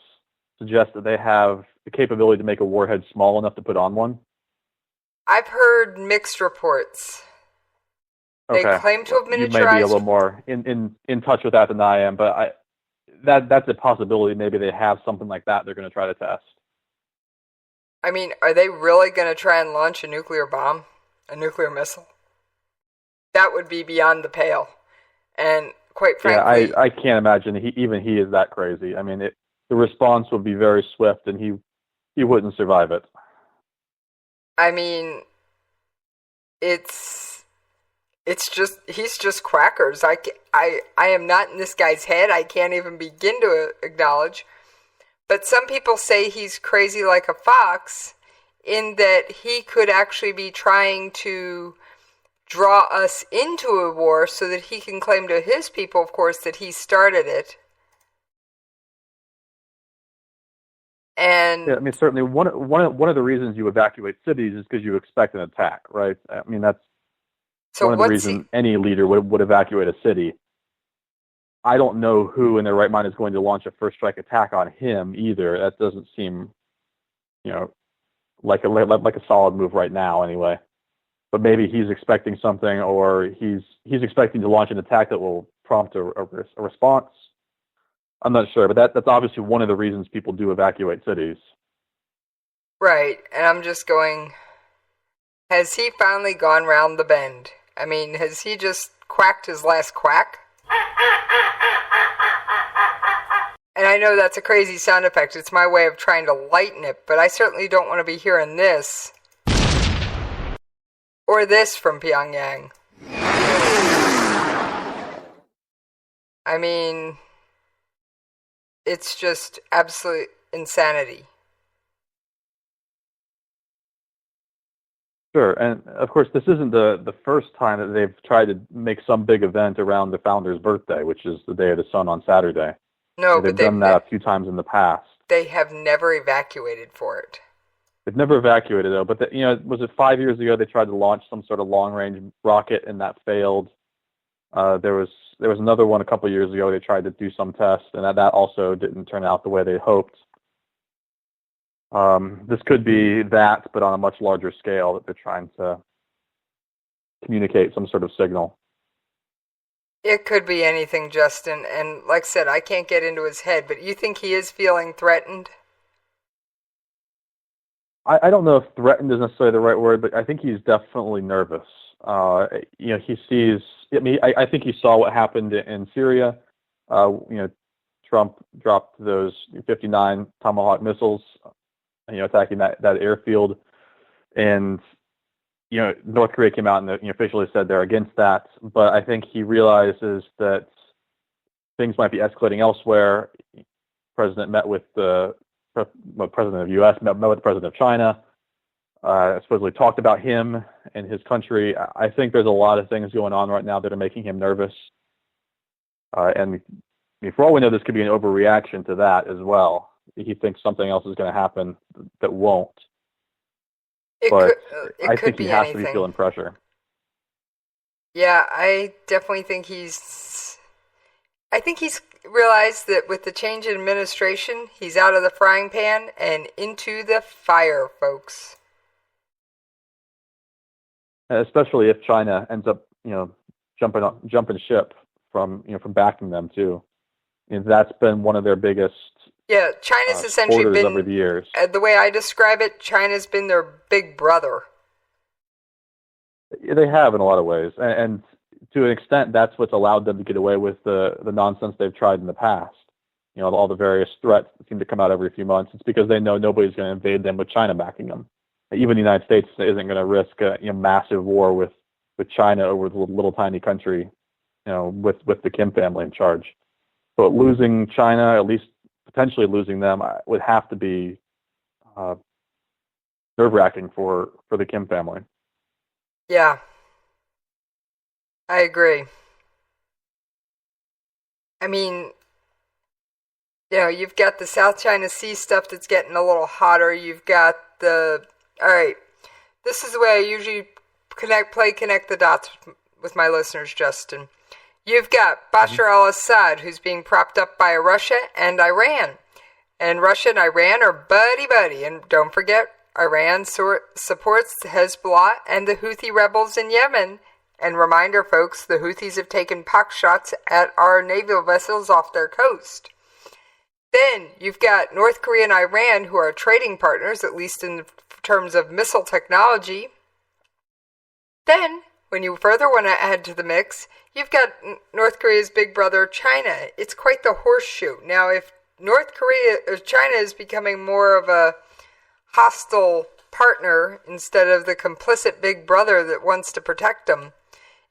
suggests that they have the capability to make a warhead small enough to put on one. I've heard mixed reports. They claim to have miniaturized. You may be a little more in touch with that than I am, but that's a possibility. Maybe they have something like that they're going to try to test. I mean, are they really going to try and launch a nuclear bomb? A nuclear missile? That would be beyond the pale. And quite frankly... Yeah, I can't imagine he is that crazy. I mean, the response would be very swift, and he wouldn't survive it. I mean, he's just crackers. I am not in this guy's head. I can't even begin to acknowledge. But some people say he's crazy like a fox in that he could actually be trying to draw us into a war so that he can claim to his people, of course, that he started it. And yeah, I mean, certainly one of the reasons you evacuate cities is because you expect an attack, right? I mean, that's one of the reasons any leader would evacuate a city. I don't know who in their right mind is going to launch a first strike attack on him either. That doesn't seem, like a solid move right now, anyway. But maybe he's expecting something, or he's expecting to launch an attack that will prompt a response. I'm not sure, but that's obviously one of the reasons people do evacuate cities. Right, and I'm just going, has he finally gone round the bend? I mean, has he just quacked his last quack? And I know that's a crazy sound effect. It's my way of trying to lighten it, but I certainly don't want to be hearing this. Or this from Pyongyang. I mean, it's just absolute insanity. Sure, and of course this isn't the first time that they've tried to make some big event around the founder's birthday, which is the Day of the Sun on Saturday. No, they've done that a few times in the past. They have never evacuated for it. They've never evacuated though, but was it 5 years ago they tried to launch some sort of long-range rocket and that failed? There was another one a couple of years ago they tried to do some test and that also didn't turn out the way they hoped. This could be that, but on a much larger scale, that they're trying to communicate some sort of signal. It could be anything, Justin, and like I said, I can't get into his head, but you think he is feeling threatened? I don't know if threatened is necessarily the right word, but I think he's definitely nervous. He sees, I think he saw what happened in Syria, Trump dropped those 59 Tomahawk missiles, attacking that airfield. And, North Korea came out and officially said they're against that. But I think he realizes that things might be escalating elsewhere. The president met with the president of the U.S., met with the president of China, supposedly talked about him and his country. I think there's a lot of things going on right now that are making him nervous. And for all we know, this could be an overreaction to that as well. He thinks something else is going to happen that won't. I think he has to be feeling pressure. Yeah, I definitely think he's realized that with the change in administration, he's out of the frying pan and into the fire, folks. Especially if China ends up, jumping ship from backing them too. And that's been one of their biggest. Yeah, China's essentially been over the years. The way I describe it, China's been their big brother. They have in a lot of ways, and to an extent, that's what's allowed them to get away with the nonsense they've tried in the past. All the various threats that seem to come out every few months. It's because they know nobody's going to invade them with China backing them. Even the United States isn't going to risk a massive war with China over the little tiny country, with the Kim family in charge. But losing China, at least potentially losing them, would have to be nerve-wracking for the Kim family. Yeah, I agree. I mean, you've got the South China Sea stuff that's getting a little hotter. You've got all right, this is the way I usually connect the dots with my listeners, Justin. You've got Bashar al-Assad, who's being propped up by Russia and Iran. And Russia and Iran are buddy-buddy. And don't forget, Iran supports Hezbollah and the Houthi rebels in Yemen. And reminder, folks, the Houthis have taken pox shots at our naval vessels off their coast. Then you've got North Korea and Iran, who are trading partners, at least in terms of missile technology. Then, when you further want to add to the mix, you've got North Korea's big brother, China. It's quite the horseshoe. Now, if China is becoming more of a hostile partner instead of the complicit big brother that wants to protect them,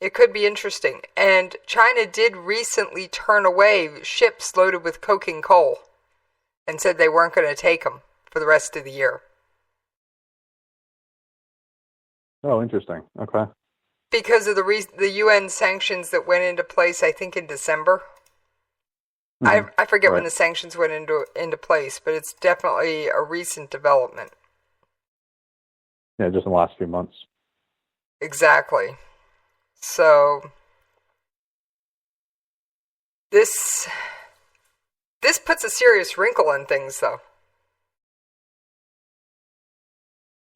it could be interesting. And China did recently turn away ships loaded with coking coal and said they weren't going to take them for the rest of the year. Oh, interesting. Okay. Because of the UN sanctions that went into place, I think, in December. Mm-hmm. I forget when the sanctions went into place, but it's definitely a recent development. Yeah, just in the last few months. Exactly. So this puts a serious wrinkle in things, though.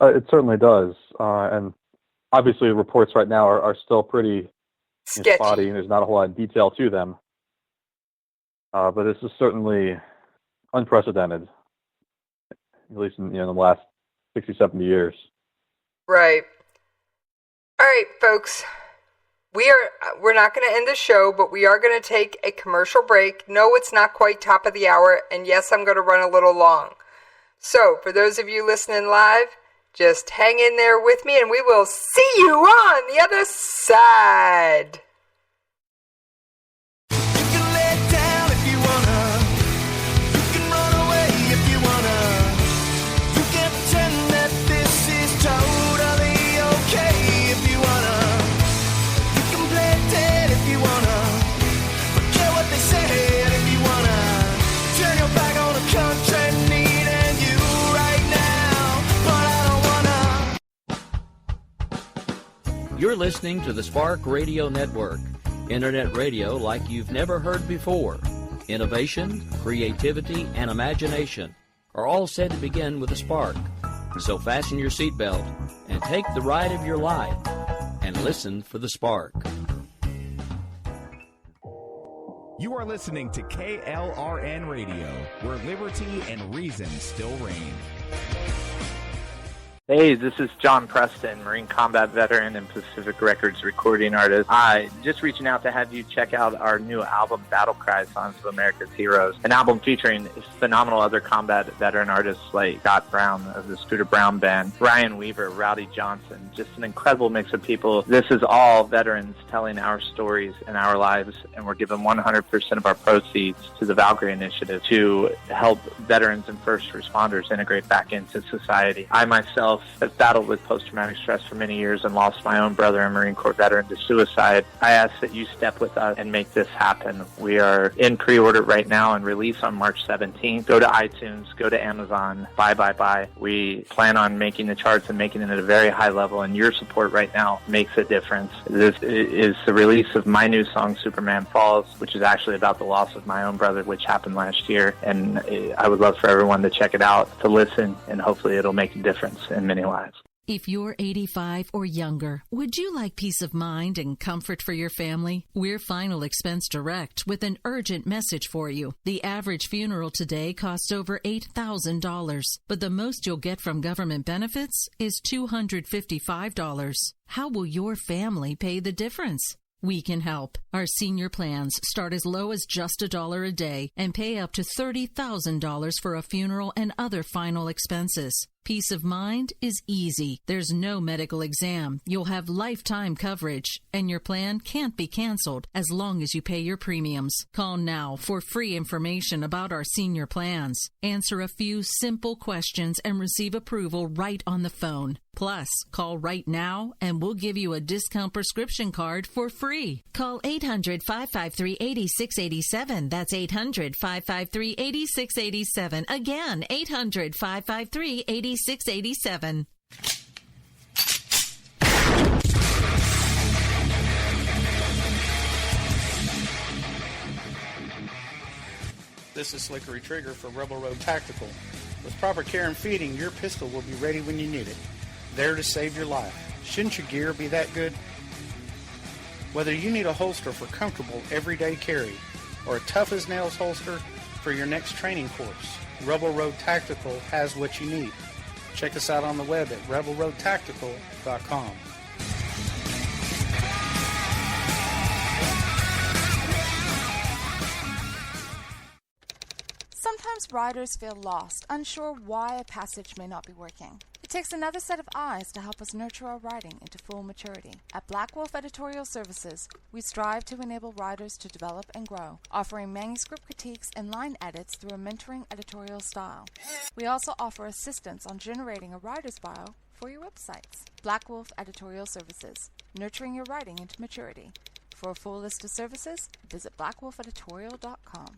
It certainly does, and obviously, reports right now are still pretty spotty, and there's not a whole lot of detail to them. But this is certainly unprecedented, at least in the last 60, 70 years. Right. All right, folks. We're not going to end the show, but we are going to take a commercial break. No, it's not quite top of the hour, and yes, I'm going to run a little long. So, for those of you listening live, just hang in there with me, and we will see you on the other side. You're listening to the Spark Radio Network, internet radio like you've never heard before. Innovation, creativity, and imagination are all said to begin with a spark. So fasten your seatbelt and take the ride of your life and listen for the spark. You are listening to KLRN Radio, where liberty and reason still reign. Hey, this is John Preston, Marine Combat Veteran and Pacific Records recording artist. Just reaching out to have you check out our new album, Battle Cry, Songs of America's Heroes, an album featuring phenomenal other combat veteran artists like Scott Brown of the Scooter Brown Band, Ryan Weaver, Rowdy Johnson, just an incredible mix of people. This is all veterans telling our stories and our lives, and we're giving 100% of our proceeds to the Valkyrie Initiative to help veterans and first responders integrate back into society. I myself have battled with post-traumatic stress for many years and lost my own brother, a Marine Corps veteran, to suicide. I ask that you step with us and make this happen. We are in pre-order right now and release on March 17th. Go to iTunes, go to Amazon, buy. We plan on making the charts and making it at a very high level, and your support right now makes a difference. This is the release of my new song, Superman Falls, which is actually about the loss of my own brother, which happened last year, and I would love for everyone to check it out, to listen, and hopefully it'll make a difference in many lives. If you're 85 or younger, would you like peace of mind and comfort for your family? We're Final Expense Direct with an urgent message for you. The average funeral today costs over $8,000, but the most you'll get from government benefits is $255. How will your family pay the difference? We can help. Our senior plans start as low as just $1 a day and pay up to $30,000 for a funeral and other final expenses. Peace of mind is easy. There's no medical exam. You'll have lifetime coverage, and your plan can't be canceled as long as you pay your premiums. Call now for free information about our senior plans. Answer a few simple questions and receive approval right on the phone. Plus, call right now and we'll give you a discount prescription card for free. Call 800-553-8687. That's 800-553-8687. Again, 800-553-8687. 687. This is Slickery Trigger for Rebel Road Tactical. With proper care and feeding, your pistol will be ready when you need it, there to save your life. Shouldn't your gear be that good? Whether you need a holster for comfortable everyday carry or a tough-as-nails holster for your next training course, Rebel Road Tactical has what you need. Check us out on the web at rebelroadtactical.com. Sometimes riders feel lost, unsure why a passage may not be working. It takes another set of eyes to help us nurture our writing into full maturity. At Black Wolf Editorial Services, we strive to enable writers to develop and grow, offering manuscript critiques and line edits through a mentoring editorial style. We also offer assistance on generating a writer's bio for your websites. Black Wolf Editorial Services, nurturing your writing into maturity. For a full list of services, visit blackwolfeditorial.com.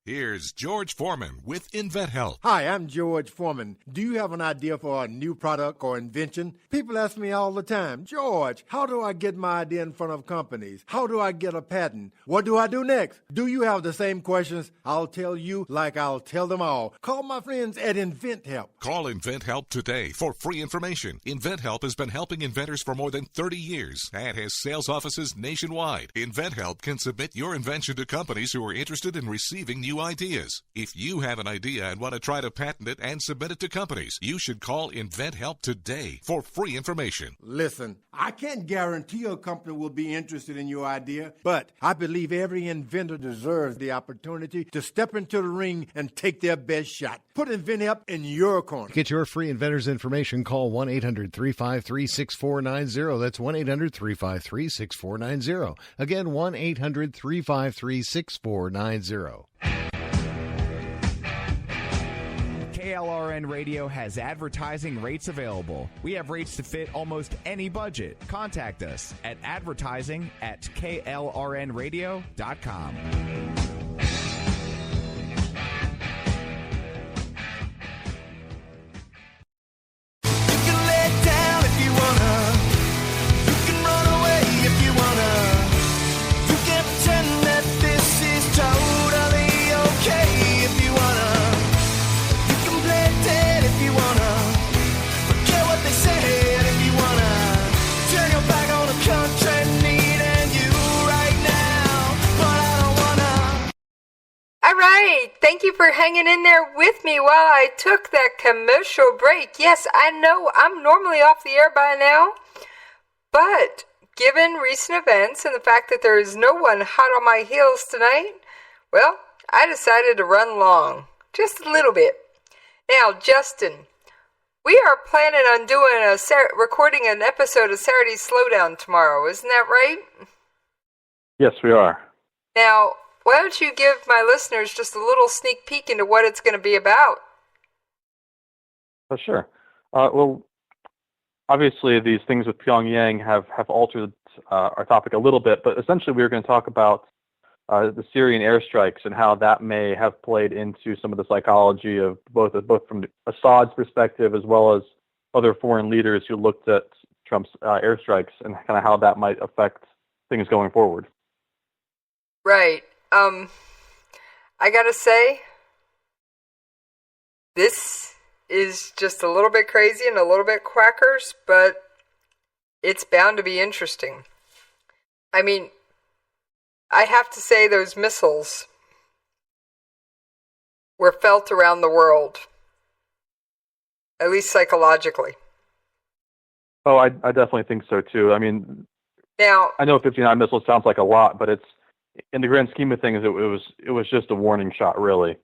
Here's George Foreman with InventHelp. Hi, I'm George Foreman. Do you have an idea for a new product or invention? People ask me all the time, George, how do I get my idea in front of companies? How do I get a patent? What do I do next? Do you have the same questions? I'll tell you like I'll tell them all. Call my friends at InventHelp. Call InventHelp today for free information. InventHelp has been helping inventors for more than 30 years and has sales offices nationwide. InventHelp can submit your invention to companies who are interested in receiving new ideas. If you have an idea and want to try to patent it and submit it to companies, you should call InventHelp today for free information. Listen, I can't guarantee a company will be interested in your idea, but I believe every inventor deserves the opportunity to step into the ring and take their best shot. Put InventHelp in your corner. Get your free inventor's information. Call 1-800-353-6490. That's 1-800-353-6490. Again, 1-800-353-6490. KLRN Radio has advertising rates available. We have rates to fit almost any budget. Contact us at advertising@klrnradio.com. Turn your back on the country needing you right now, but I don't wanna thank you for hanging in there with me while I took that commercial break. Yes, I know I'm normally off the air by now, but given recent events and the fact that there is no one hot on my heels tonight, well, I decided to run long, just a little bit. Now, Justin, we are planning on doing recording an episode of Saturday Slowdown tomorrow, isn't that right? Yes, we are. Now, why don't you give my listeners just a little sneak peek into what it's going to be about? Oh, sure. Well, obviously, these things with Pyongyang have altered our topic a little bit, but essentially we were going to talk about the Syrian airstrikes and how that may have played into some of the psychology of both from Assad's perspective as well as other foreign leaders who looked at Trump's airstrikes and kind of how that might affect things going forward. Right. I gotta say, this is just a little bit crazy and a little bit quackers, but it's bound to be interesting. I mean, I have to say those missiles were felt around the world, at least psychologically. Oh, I definitely think so too. I mean, now I know 59 missiles sounds like a lot, but it's in the grand scheme of things, it was just a warning shot, really.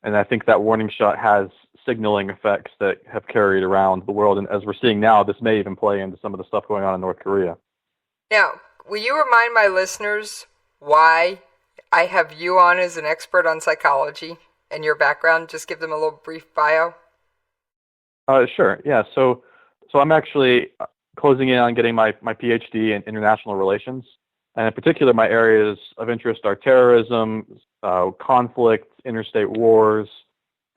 And I think that warning shot has signaling effects that have carried around the world. And as we're seeing now, this may even play into some of the stuff going on in North Korea. Now, will you remind my listeners why I have you on as an expert on psychology and your background? Just give them a little brief bio. Sure. Yeah. So I'm actually closing in on getting my PhD in international relations. And in particular, my areas of interest are terrorism, conflict, interstate wars,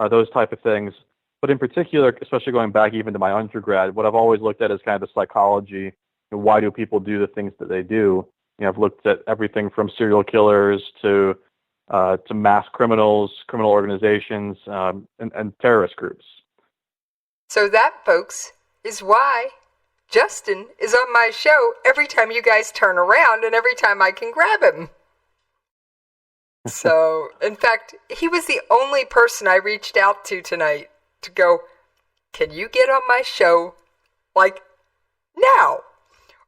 those type of things. But in particular, especially going back even to my undergrad, what I've always looked at is kind of the psychology. Why do people do the things that they do? I've looked at everything from serial killers to mass criminals, criminal organizations, and terrorist groups. So that, folks, is why Justin is on my show every time you guys turn around and every time I can grab him. So, in fact, he was the only person I reached out to tonight to go, can you get on my show, like, now?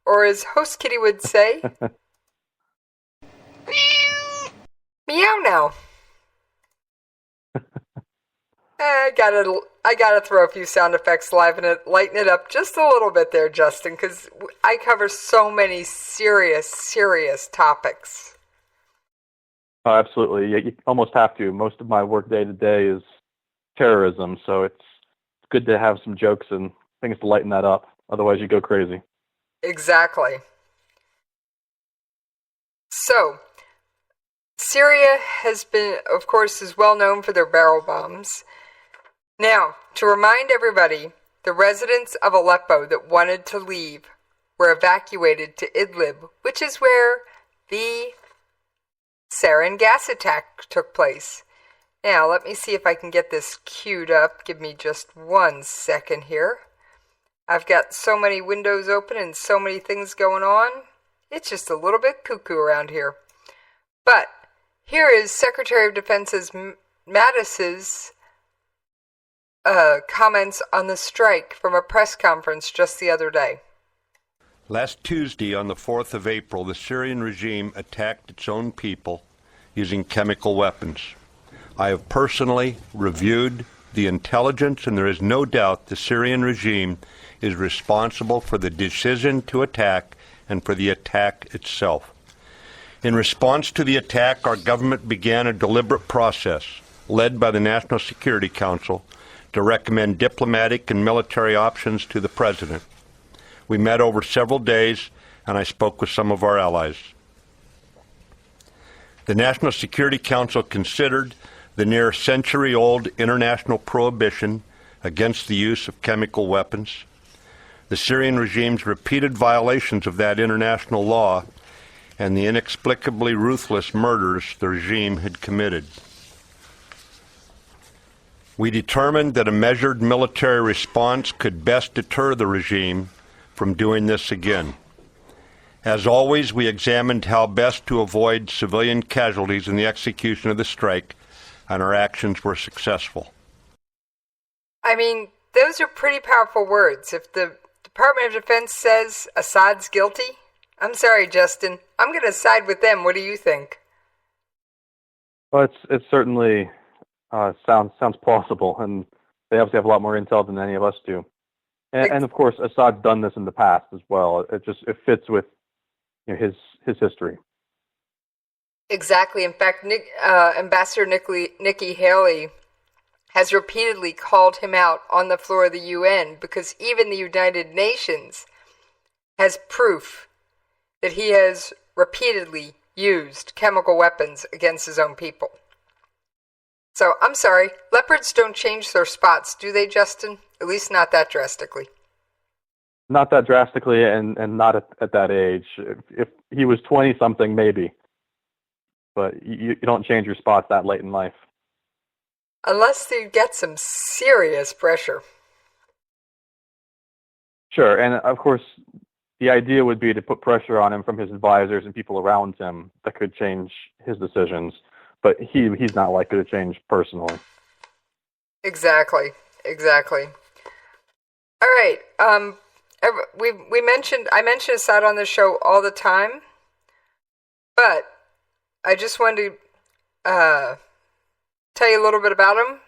Or as Host Kitty would say, meow now. I gotta throw a few sound effects lighten it up just a little bit there, Justin, because I cover so many serious topics. Oh, absolutely. You almost have to. Most of my work day to day is terrorism, so it's good to have some jokes and things to lighten that up. Otherwise, you go crazy. Exactly. So, Syria has been, of course, is well known for their barrel bombs. Now, to remind everybody, the residents of Aleppo that wanted to leave were evacuated to Idlib, which is where the sarin gas attack took place. Now, let me see if I can get this queued up. Give me just 1 second here. I've got so many windows open and so many things going on. It's just a little bit cuckoo around here. But here is Secretary of Defense Mattis's comments on the strike from a press conference just the other day. Last Tuesday, on the 4th of April, the Syrian regime attacked its own people using chemical weapons. I have personally reviewed the intelligence, and there is no doubt the Syrian regime is responsible for the decision to attack and for the attack itself. In response to the attack, our government began a deliberate process, led by the National Security Council, to recommend diplomatic and military options to the President. We met over several days, and I spoke with some of our allies. The National Security Council considered the near century-old international prohibition against the use of chemical weapons, the Syrian regime's repeated violations of that international law, and the inexplicably ruthless murders the regime had committed. We determined that a measured military response could best deter the regime from doing this again. As always, we examined how best to avoid civilian casualties in the execution of the strike, and our actions were successful. I mean, those are pretty powerful words. If the Department of Defense says Assad's guilty, I'm sorry, Justin, I'm going to side with them. What do you think? Well, it certainly sounds plausible, and they obviously have a lot more intel than any of us do. And of course, Assad's done this in the past as well. It fits with his history. Exactly. In fact, Ambassador Nikki Haley has repeatedly called him out on the floor of the UN because even the United Nations has proof that he has repeatedly used chemical weapons against his own people. So, I'm sorry, leopards don't change their spots, do they, Justin? At least not that drastically. Not that drastically, and not at that age. If he was 20-something, maybe. But you don't change your spots that late in life. Unless you get some serious pressure. Sure, and of course, the idea would be to put pressure on him from his advisors and people around him that could change his decisions. But he's not likely to change personally. Exactly. All right. I mentioned Assad on the show all the time, but I just wanted to tell you a little bit about him.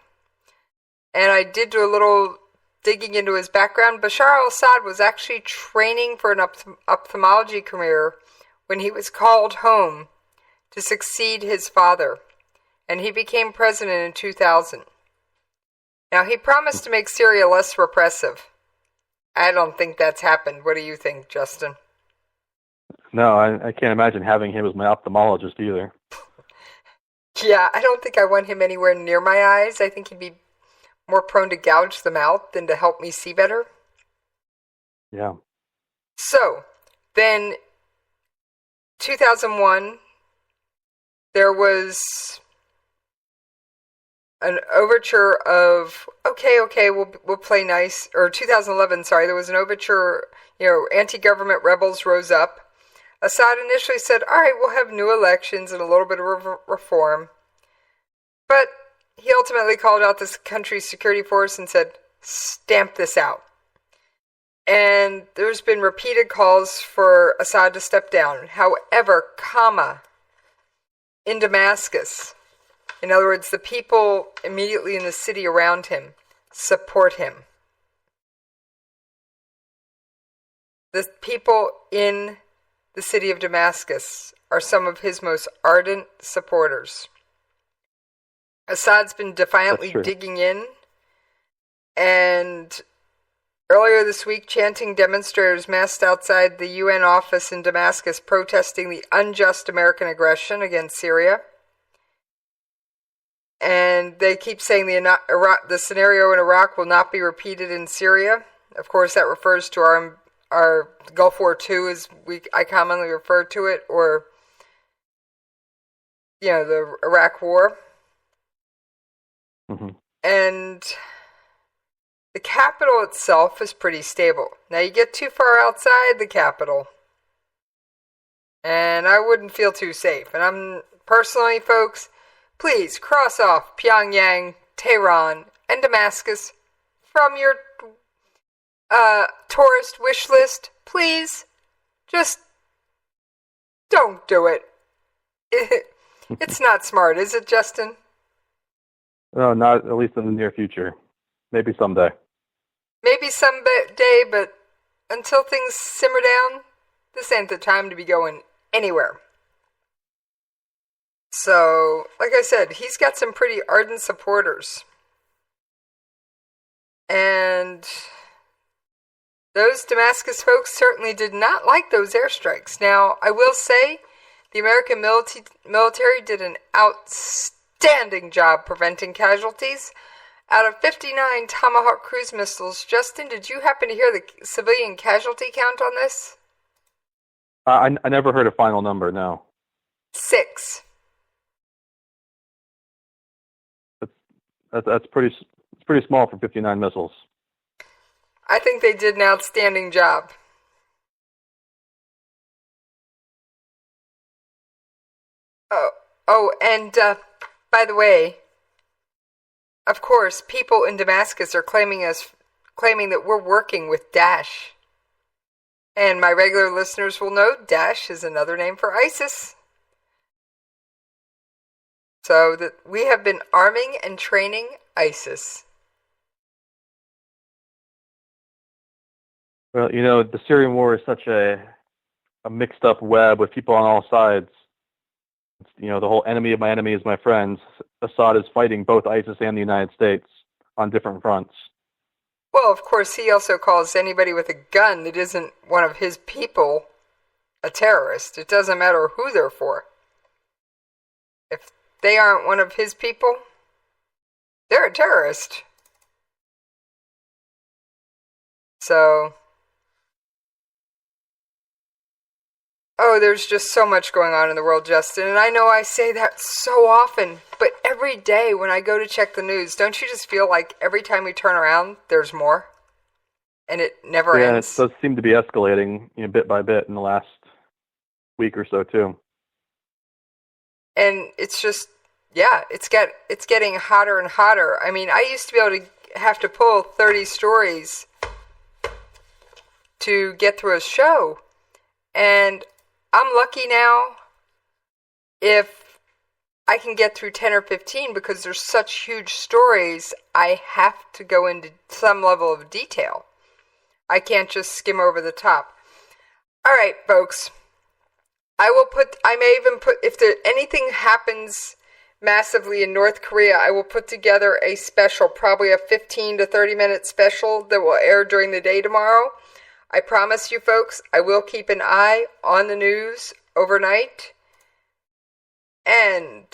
And I did do a little digging into his background. Bashar al-Assad was actually training for an ophthalmology career when he was called home to succeed his father, and he became president in 2000. Now, he promised to make Syria less repressive. I don't think that's happened. What do you think, Justin? No, I can't imagine having him as my ophthalmologist either. Yeah, I don't think I want him anywhere near my eyes. I think he'd be more prone to gouge them out than to help me see better. Yeah. So, then, 2001, there was an overture of, okay, we'll play nice, or 2011, sorry, there was an overture, anti-government rebels rose up. Assad initially said, all right, we'll have new elections and a little bit of reform. But he ultimately called out this country's security force and said, stamp this out. And there's been repeated calls for Assad to step down. However, in Damascus, in other words, the people immediately in the city around him support him. The people in the city of Damascus are some of his most ardent supporters. Assad's been defiantly digging in, and earlier this week, chanting demonstrators massed outside the UN office in Damascus protesting the unjust American aggression against Syria. And they keep saying the scenario in Iraq will not be repeated in Syria. Of course, that refers to our Gulf War II, as I commonly refer to it, or the Iraq War. Mm-hmm. And the capital itself is pretty stable. Now, you get too far outside the capital, and I wouldn't feel too safe. And I'm personally, folks, please cross off Pyongyang, Tehran, and Damascus from your tourist wish list. Please, just don't do it. It's not smart, is it, Justin? No, not at least in the near future. Maybe someday. Maybe someday, but until things simmer down, this ain't the time to be going anywhere. So, like I said, he's got some pretty ardent supporters. And those Damascus folks certainly did not like those airstrikes. Now, I will say, the American military did an outstanding job preventing casualties. Out of 59 Tomahawk cruise missiles, Justin, did you happen to hear the civilian casualty count on this? I never heard a final number, no. 6. It's pretty small for 59 missiles. I think they did an outstanding job. Oh, and by the way, Of course, people in Damascus are claiming that we're working with Daesh. And my regular listeners will know Daesh is another name for ISIS. So that we have been arming and training ISIS. Well, the Syrian war is such a mixed up web with people on all sides. The whole enemy of my enemy is my friend. Assad is fighting both ISIS and the United States on different fronts. Well, of course, he also calls anybody with a gun that isn't one of his people a terrorist. It doesn't matter who they're for. If they aren't one of his people, they're a terrorist. So, there's just so much going on in the world, Justin, and I know I say that so often, but every day when I go to check the news, don't you just feel like every time we turn around, there's more? And it never ends? Yeah, it does seem to be escalating bit by bit in the last week or so, too. And it's just, it's getting hotter and hotter. I mean, I used to be able to have to pull 30 stories to get through a show, and I'm lucky now if I can get through 10 or 15 because there's such huge stories. I have to go into some level of detail. I can't just skim over the top. All right, folks. I may even put, if anything happens massively in North Korea, I will put together a special, probably a 15 to 30 minute special that will air during the day tomorrow. I promise you folks, I will keep an eye on the news overnight. And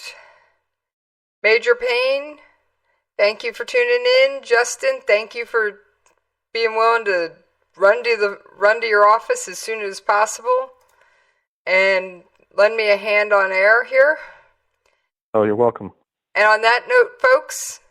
Major Payne, thank you for tuning in. Justin, thank you for being willing to run to your office as soon as possible and lend me a hand on air here. Oh, you're welcome. And on that note, folks,